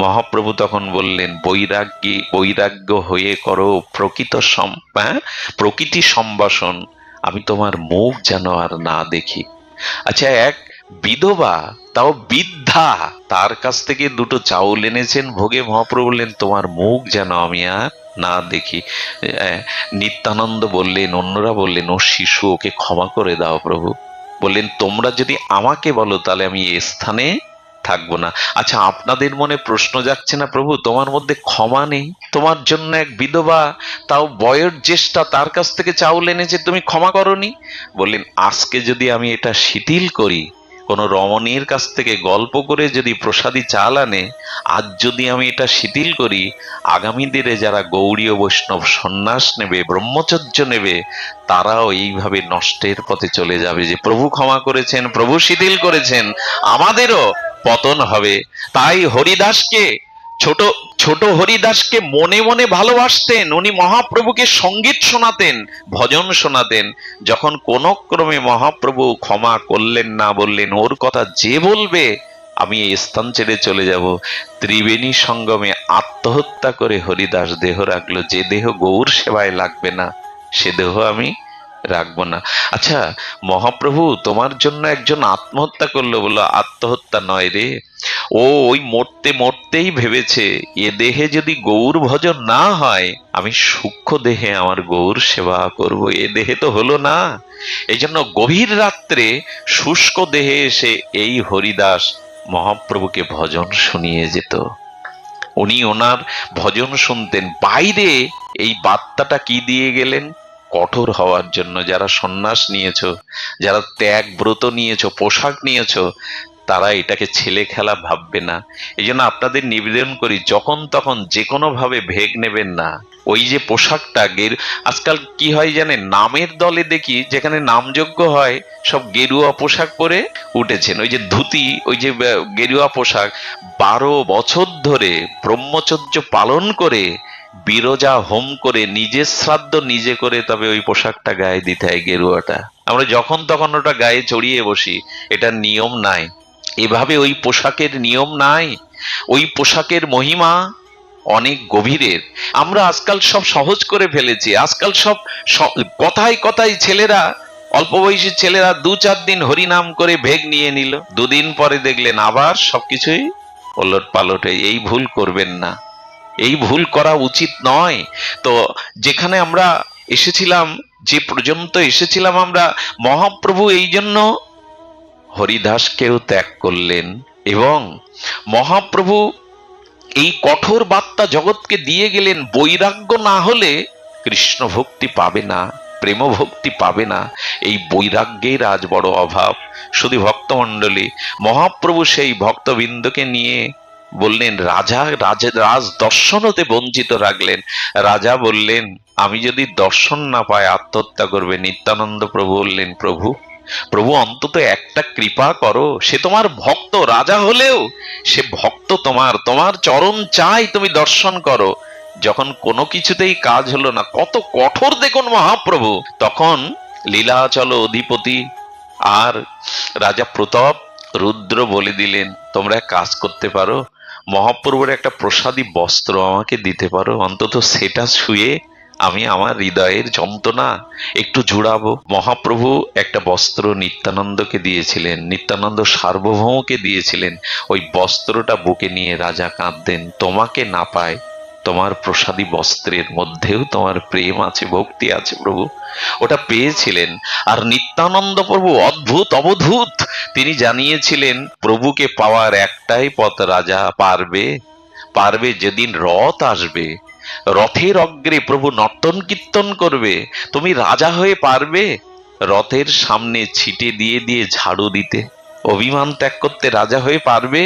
মহাপ্রভু তখন বললেন, বৈরাগ্য হয়ে করো প্রকৃতি সম্ভাষণ, আমি তোমার মুখ যেন আর না দেখি। আচ্ছা, এক বিধবা, তাও বৃদ্ধা, তার কাছ থেকে 2টো চাউল এনেছেন ভোগে। মহাপ্রভু বললেন, তোমার মুখ যেন আমি আর না দেখি। নিত্যানন্দ বললেন, অন্যরা বললেন, ও শিশু, ওকে ক্ষমা করে দাও প্রভু। বললেন, তোমরা যদি আমাকে বলো তাহলে আমি এ স্থানে থাকবো না। আচ্ছা, আপনাদের মনে প্রশ্ন যাচ্ছে না, প্রভু তোমার মধ্যে ক্ষমা নেই? তোমার জন্য এক বিধবা, তাও বয়োজ্যেষ্ঠা, তার কাছ থেকে চাউল এনেছে, তুমি ক্ষমা করনি? বললেন, আজকে যদি আমি এটা শিথিল করি, কোন রমণীর কাছ থেকে গল্প করে যদি প্রসাদী চাল আনে, আজ যদি আমি এটা শিথিল করি, আগামী দিনে যারা গৌড়ীয় বৈষ্ণব সন্ন্যাস নেবে, ব্রহ্মচর্য নেবে, তারাও এইভাবে নষ্টের পথে চলে যাবে। যে প্রভু ক্ষমা করেছেন, প্রভু শিথিল করেছেন, আমাদেরও পতন হবে। তাই হরিদাসকে, ছোট হরিদাসকে মনে মনে ভালোবাসতেন। উনি মহাপ্রভুকে সঙ্গীত শোনাতেন, ভজন শোনাতেন। যখন কোন ক্রমে মহাপ্রভু ক্ষমা করলেন না, বললেন, ওর কথা যে বলবে আমি এই স্থান ছেড়ে চলে যাব। ত্রিবেণী সঙ্গমে আত্মহত্যা করে হরিদাস দেহ রাখলো। যে দেহ গৌর সেবায় লাগবে না সে দেহ আমি রাখবো না। আচ্ছা মহাপ্রভু, তোমার জন্য একজন আত্মহত্যা করলো, বলো আত্মহত্যা নয় রে, ও ওই মরতে মরতেই ভেবেছে এ দেহে যদি গৌর ভজন না হয় আমি সূক্ষ্ম দেহে আমার গৌর সেবা করব। এ দেহে তো হলো না। এই জন্য গভীর রাত্রে শুষ্ক দেহে এসে এই হরিদাস মহাপ্রভুকে ভজন শুনিয়ে যেত। উনি ওনার ভজন শুনতেন। বাইরে এই বার্তাটা কি দিয়ে গেলেন? কঠোর হওয়ার জন্য। যারা সন্ন্যাস নিয়েছো, যারা ত্যাগ ব্রত নিয়েছো, পোশাক নিয়েছো, তারা এটাকে ছেলে খেলা ভাববে না। এই জন্য আপনাদের নিবেদন করি, যখন তখন যে কোনো ভাবে ভেগ নেবেন না। ওই যে পোশাকটা আজকাল কি হয় জানেন, নামের দলে দেখি যেখানে নামযজ্ঞ হয় সব গেরুয়া পোশাক পরে উঠেছেন। ওই যে ধুতি, ওই যে গেরুয়া পোশাক, 12 বছর ধরে ব্রহ্মচর্য পালন করে বিরজা হোম করে নিজের শ্রাদ্ধ নিজে করে তবে ওই পোশাকটা গায়ে দিতে হয়, গেরুয়াটা। আমরা যখন তখন ওটা গায়ে চড়িয়ে বসি, এটা নিয়ম নাই। এভাবে ওই পোশাকের নিয়ম নাই। ওই পোশাকের মহিমা অনেক গভীরের। আমরা আজকাল সব সহজ করে ফেলেছি। আজকাল সব কথায় কথায় ছেলেরা, অল্প বয়সী ছেলেরা 2-4 দিন হরিনাম করে ভেগ নিয়ে নিল, 2 দিন পরে দেখলেন আবার সবকিছুই ওলট পালট। এই ভুল করবেন না, এই ভুল করা উচিত নয়। তো যেখানে আমরা এসেছিলাম, যে পর্যন্ত এসেছিলাম আমরা, মহাপ্রভু এই জন্য হরিদাসকেও ত্যাগ করলেন। এবং মহাপ্রভু এই কঠোর বার্তা জগৎকে দিয়ে গেলেন, বৈরাগ্য না হলে কৃষ্ণ ভক্তি পাবে না, প্রেম ভক্তি পাবে না। এই বৈরাগ্যের আজ বড় অভাব। শুধু ভক্তমণ্ডলী, মহাপ্রভু সেই ভক্তবৃন্দকে নিয়ে বললেন, রাজ দর্শন হতে বঞ্চিত রাখলেন। রাজা বললেন আমি যদি দর্শন না পাই আত্মহত্যা করবে। নিত্যানন্দ প্রভু বললেন, প্রভু অন্তত একটা কৃপা করো, সে তোমার ভক্ত, রাজা হলেও সে ভক্ত তোমার, তোমার চরণ চাই, তুমি দর্শন করো। যখন কোনো কিছুতেই কাজ হলো না, কত কঠোর দেখুন মহাপ্রভু। তখন লীলাচল অধিপতি আর রাজা প্রতাপ রুদ্র বলে দিলেন, তোমরা কাজ করতে পারো, মহাপ্রভুর একটা প্রসাদী বস্ত্র আমাকে দিতে পারো, অন্তত সেটা শুয়ে আমি আমার হৃদয়ের যন্ত্রণা একটু জুড়াবো। মহাপ্রভু একটা বস্ত্র নিত্যানন্দকে দিয়েছিলেন, নিত্যানন্দ সার্বভৌমকে দিয়েছিলেন। ওই বস্ত্রটা বুকে নিয়ে রাজা কাঁদতেন, তোমাকে না পায় তোমার প্রসাদী বস্ত্রের মধ্যেও তোমার প্রেম আছে, ভক্তি আছে প্রভু। ওটা পেয়েছিলেন। আর নিত্যানন্দ প্রভু অদ্ভুত অবধূত, তিনি জানিয়েছিলেন প্রভুকে পাওয়ার একটাই পথ, রাজা পারবে যেদিন রথ আসবে, রথের অগ্রে প্রভু নর্তন কীর্তন করবে, তুমি রাজা হয়ে পারবে রথের সামনে ছিটে দিয়ে দিয়ে ঝাড়ু দিতে? অভিমান ত্যাগ করতে রাজা হয়ে পারবে?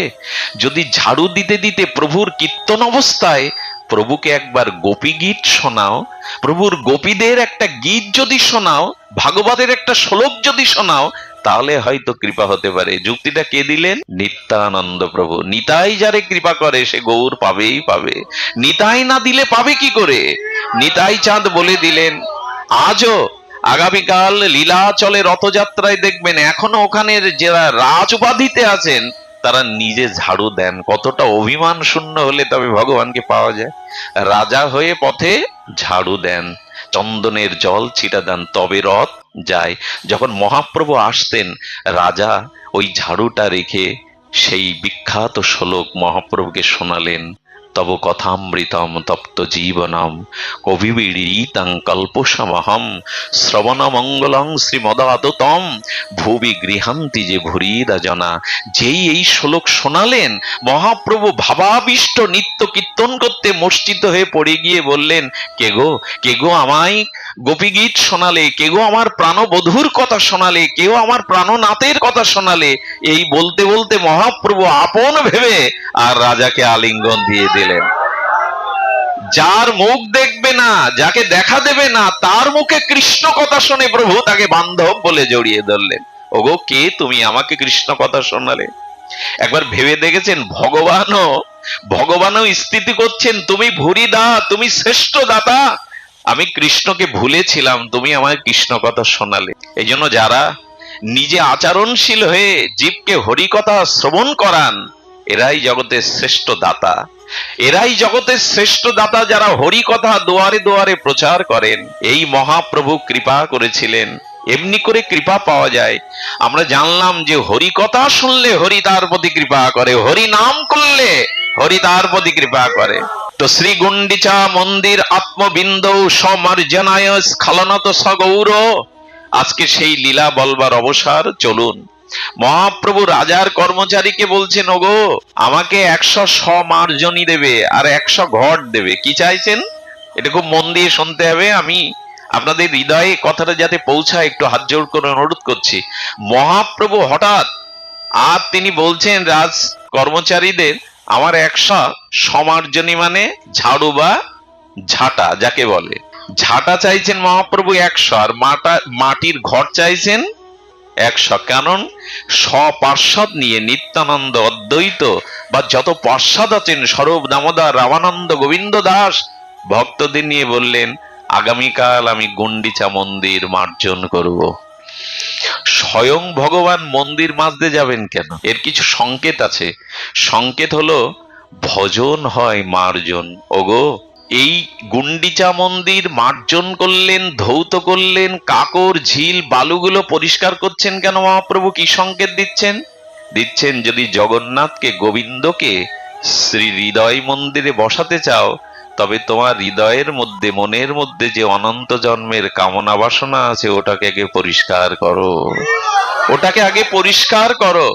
যদি ঝাড়ু দিতে দিতে প্রভুর কীর্তন অবস্থায় প্রভুকে একবার গোপী গীত শোনাও, প্রভুর গোপীদের একটা গীত যদি শোনাও, ভাগবতের একটা শ্লোক যদি শোনাও, তাহলে হয়তো কৃপা হতে পারে। যুক্তিটা কে দিলেন? নিত্যানন্দ প্রভু। নিতাই যারে কৃপা করে সে গৌর পাবেই পাবে, নিতাই না দিলে পাবে কি করে? নিতাই চাঁদ বলে দিলেন, আজও আগামীকাল লীলাচলে রথযাত্রায় দেখবেন এখনো ওখানের যারা রাজ উপাধিতে আছেন তারা নিজে ঝাড়ু দেন। কতটা অভিমান শূন্য হলে তবে ভগবানকে পাওয়া যায়? রাজা হয়ে পথে ঝাড়ু দেন, চন্দনের জল ছিটা দেন, তবে রথ যায়। যখন মহাপ্রভু আসতেন রাজা ওই ঝাড়ুটা রেখে সেই বিখ্যাত শ্লোক মহাপ্রভুকে শোনালেন, তব কথামৃতম তপ্ত জীবনম কবিবিড়ীতং কল্পসমহম শ্রবণ মঙ্গলং শ্রীমদাদতম ভুবি গৃহান্তি যে ভুরিদা জনা। যেই এই শ্লোক শোনালেন মহাপ্রভু ভাবাবিষ্ট নিত্য কীর্তন করতে মূর্ছিত হয়ে পড়ে গিয়ে বললেন, কে গো আমায় গোপী গীত শোনালে, কে গো আমার প্রাণবধূর কথা শোনালে, কেউ আমার প্রাণনাথের কথা শোনালে। এই বলতে বলতে মহাপ্রভু আপন ভেবে আর রাজাকে আলিঙ্গন দিয়ে দিলেন। যার মুখ দেখবে না, যাকে দেখা দেবে না, তার মুখে কৃষ্ণ কথা শুনে প্রভু তাকে বান্ধব বলে জড়িয়ে ধরলেন। ওগো কে তুমি, আমাকে কৃষ্ণ কথা শোনালে? একবার ভেবে দেখেছেন ভগবানও স্থিতি করছেন, তুমি ভুরিদা, তুমি শ্রেষ্ঠ দাতা, আমি কৃষ্ণকে ভুলেছিলাম, তুমি আমায় কৃষ্ণ কথা শোনালে। এই জন্য যারা নিজে আচরণশীল হয়ে জীবকে হরিকথা শ্রবণ করান, এরাই জগতের শ্রেষ্ঠ দাতা। এরাই জগতের শ্রেষ্ঠ দাতা, যারা হরিকথা দুয়ারে দুয়ারে প্রচার করেন। এই মহাপ্রভু কৃপা করেছিলেন। এমনি করে কৃপা পাওয়া যায়। আমরা জানলাম যে হরিকথা শুনলে হরি তার প্রতি কৃপা করে, হরি নাম করলে হরি তার প্রতি কৃপা করে। তো শ্রী গুন্ডিচা মন্দির আত্মবিন্দৌ সমার্জনায় স্খলনত সগৌর, আজকে সেই লীলা বলবার অবসর। চলুন, মহাপ্রভু রাজার কর্মচারীকে বলছেন, ওগো আমাকে 100 সমার্জনী দেবে আর 100 ঘট দেবে। কি চাইছেন? এটা খুব মন দিয়ে শুনতে হবে। আমি আপনাদের হৃদয়ে কথাটা যাতে পৌঁছায়, একটু হাত জোড় করে অনুরোধ করছি। মহাপ্রভু হঠাৎ আর তিনি বলছেন রাজ কর্মচারীদের, আমার 100 সমার্জনী মানে ঝাড়ু বা ঝাঁটা যাকে বলে, ঝাঁটা চাইছেন মহাপ্রভু 100, আর মাটির ঘট চাইছেন 100। কারণ স্বপার্ষদ নিয়ে নিত্যানন্দ অদ্বৈত বা যত পার্ষদ আছেন, স্বরূপ দামোদর রামানন্দ গোবিন্দ দাস ভক্তদের নিয়ে বললেন, আগামীকাল আমি গুন্ডিচা মন্দির মার্জন করব। স্বয়ং ভগবান মন্দির মাজতে যাবেন কেন? এর কিছু সংকেত আছে। সংকেত হলো ভজন হয় মার্জন। ওগো, এই গুন্ডিচা মন্দির মার্জন করলেন, ধৌত করলেন, কাকর ঝিল বালুগুলো পরিষ্কার করছেন কেন মহাপ্রভু? কি সংকেত দিচ্ছেন? দিচ্ছেন যদি জগন্নাথকে গোবিন্দকে শ্রী হৃদয় মন্দিরে বসাতে চাও, তবে তোমার হৃদয়ের মধ্যে মনের মধ্যে যে অনন্ত জন্মের কামনা বাসনা আছে ওটাকে আগে পরিষ্কার করো, ওটাকে আগে পরিষ্কার করো,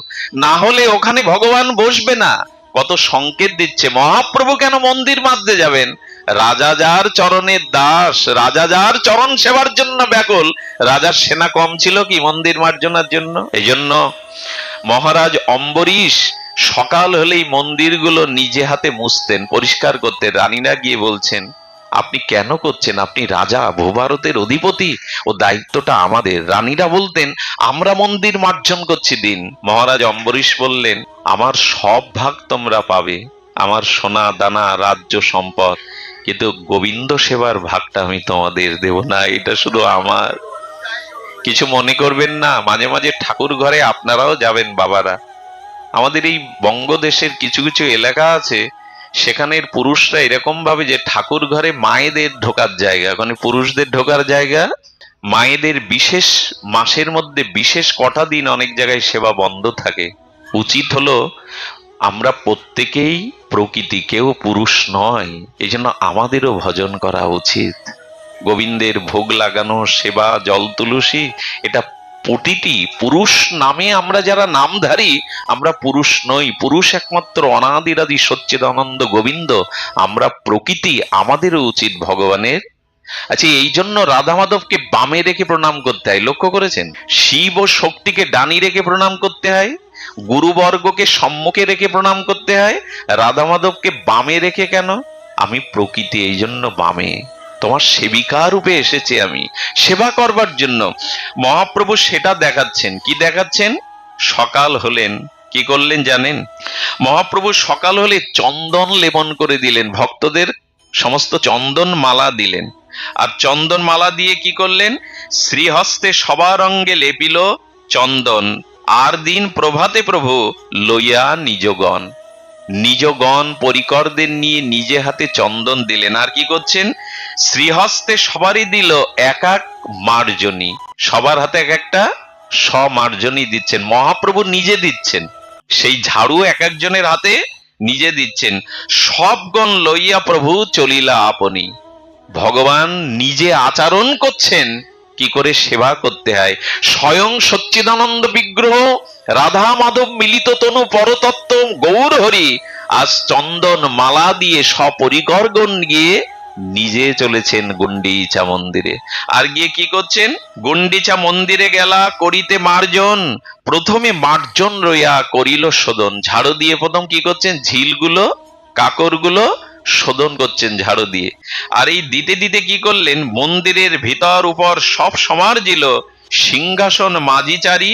না হলে ওখানে ভগবান বসবে না। কত সংকেত দিচ্ছে। মহাপ্রভু কেন মন্দির মাজতে যাবেন? রাজা যার চরণের দাস, রাজা যার চরণ সেবার জন্য ব্যাকুল, রাজার সেনা কম ছিল কি মন্দির মার্জনার জন্য? এই জন্য মহারাজ অম্বরীশ সকাল হলেই মন্দিরগুলো নিজে হাতে মুছতেন, পরিষ্কার করতেন। রানীরা গিয়ে বলছেন, আপনি কেন করছেন? আপনি রাজা, ভূভারতের অধিপতি, ও দায়িত্বটা আমাদের। রানীরা বলতেন, আমরা মন্দির মার্জন করছি দিন। মহারাজ অম্বরীশ বললেন, আমার সব ভাগ তোমরা পাবে, আমার সোনা দানা রাজ্য সম্পদ, কিন্তু গোবিন্দ সেবার ভাগটা আমি তোমাদের দেব না, এটা শুধু আমার। কিছু মনে করবেন না, মাঝে মাঝে ঠাকুর ঘরে আপনারাও যাবেন বাবারা। আমাদের এই বঙ্গদেশের কিছু কিছু এলাকা আছে, সেখানের পুরুষরা এরকম ভাবে যে ঠাকুর ঘরে মায়েদের ঢোকার জায়গা, মানে পুরুষদের ঢোকার জায়গা। মায়েদের বিশেষ মাসের মধ্যে বিশেষ কটা দিন অনেক জায়গায় সেবা বন্ধ থাকে। উচিত হলো আমরা প্রত্যেকেই প্রকৃতি, কেউ পুরুষ নয়, এই জন্য আমাদেরও ভজন করা উচিত। গোবিন্দের ভোগ লাগানো, সেবা, জল তুলসী, এটা প্রতিটি পুরুষ নামে আমরা যারা নামধারী, আমরা পুরুষ নই। পুরুষ একমাত্র অনাদিরাদি সচ্চিদানন্দ গোবিন্দ। আমরা প্রকৃতি, আমাদেরও উচিত ভগবানের। আচ্ছা, এই জন্য রাধা মাধবকে বামে রেখে প্রণাম করতে হয়, লক্ষ্য করেছেন? শিব ও শক্তিকে ডানি রেখে প্রণাম করতে হয়, গুরুবর্গকে সম্মুখে রেখে প্রণাম করতে হয়। রাধা মাধবকে বামে রেখে কেন? আমি প্রকৃতি, এই জন্য বামে। তোমার সেবিকা রূপে এসেছি আমি, সেবা করবার জন্য। মহাপ্রভু সেটা দেখাচ্ছেন। কি দেখাচ্ছেন? সকাল হলেন, কি করলেন জানেন? মহাপ্রভু সকাল হলে চন্দন লেপন করে দিলেন, ভক্তদের সমস্ত চন্দন মালা দিলেন। আর চন্দন মালা দিয়ে কি করলেন? শ্রীহস্তে সবার অঙ্গে লেপিল চন্দন। আর দিন প্রভাতে প্রভু লইয়া নিজগণ, নিজগণ পরিকরদের নিয়ে নিজে হাতে চন্দন দিলেন। আর কি করছেন? শ্রীহস্তে সবারই দিল এক এক মার্জনী, সবার হাতে এক একটা সমার্জনী দিচ্ছেন। মহাপ্রভু নিজে দিচ্ছেন, সেই ঝাড়ু এক একজনের হাতে নিজে দিচ্ছেন। সবগণ লইয়া প্রভু চলিলা আপনি। ভগবান নিজে আচরণ করছেন কি করে সেবা করতে হয়। স্বয়ং সচ্চিদানন্দ বিগ্রহ রাধা মাধব মিলিত তনু পরতত্ত্ব গৌর হরি আজ চন্দন মালা দিয়ে সপরিকরগণ গিয়ে নিজে চলেছেন গুন্ডিচা মন্দিরে। আর গিয়ে কি করছেন? গুন্ডিচা মন্দিরে গেলা করিতে মার্জন, প্রথমে মার্জন রইয়া করিল শোধন। ঝাড়ু দিয়ে প্রথম কি করছেন? ঝিলগুলো, কাকরগুলো শোধন করছেন ঝাড়ু দিয়ে। আর এই দিতে দিতে কি করলেন? মন্দিরের ভিতর উপর সব সমার্জিল, সিংহাসন মাঝিচারি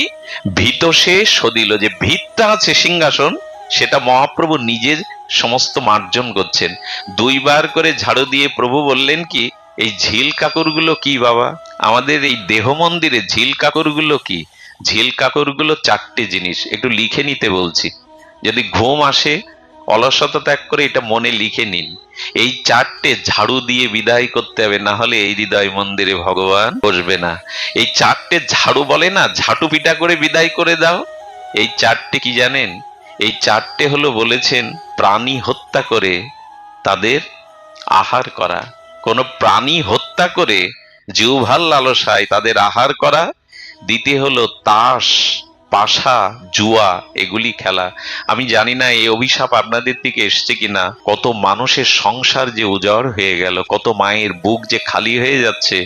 ভিত সে সদিল। যে ভিতটা আছে সিংহাসন, সেটা মহাপ্রভু নিজে সমস্ত মার্জন করছেন। 2 বার করে ঝাড়ু দিয়ে প্রভু বললেন কি, এই ঝিল কাকুরগুলো কি বাবা? আমাদের এই দেহ মন্দিরে ঝিল কাকুরগুলো কি? ঝিল কাকড়গুলো চারটে জিনিস, একটু লিখে নিতে বলছি। যদি ঘুম আসে, অলসতা ত্যাগ করে এটা মনে লিখে নিন। এই চারটে ঝাড়ু দিয়ে বিদায় করতে হবে, না হলে এই হৃদয় মন্দিরে ভগবান বসবে না। এই চারটে ঝাড়ু বলে না, ঝাঁটু পিটা করে বিদায় করে দাও। এই চারটে কি জানেন? এই চারটে হলো বলেছেন প্রাণী হত্যা করে তাদের আহার করা। কোন প্রাণী হত্যা করে জিহ্বার লালসায় তাদের আহার করা। দ্বিতীয় হলো তাস, পাশা, জুয়া, এগুলি খেলা। আমি জানি না এই অভিশাপ আপনাদের দিকে এসছে কিনা। কত মানুষের সংসার যে উজাড় হয়ে গেল, কত মায়ের বুক যে খালি হয়ে যাচ্ছে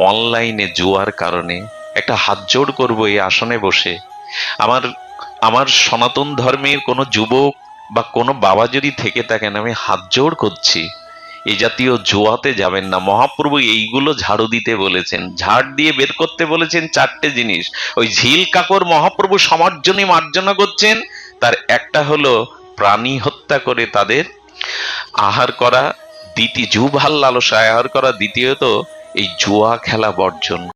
অনলাইনে জুয়ার কারণে। একটা হাত জোড় করবো এই আসনে বসে, আমার আমার সনাতন ধর্মের কোনো যুবক বা কোনো বাবা যদি থেকে থাকেন, আমি হাত জোড় করছি, এই জাতীয় জুয়াতে যাবেন না। মহাপ্রভু এইগুলো ঝাড়ু দিতে বলেছেন, ঝাড় দিয়ে বের করতে বলেছেন চারটে জিনিস। ওই ঝিল কাকর মহাপ্রভু সমার্জনী মার্জনা করছেন, তার একটা হলো প্রাণী হত্যা করে তাদের আহার করা, জিহ্বার লালসায় আহার করা, দ্বিতীয়ত এই জুয়া খেলা বর্জন।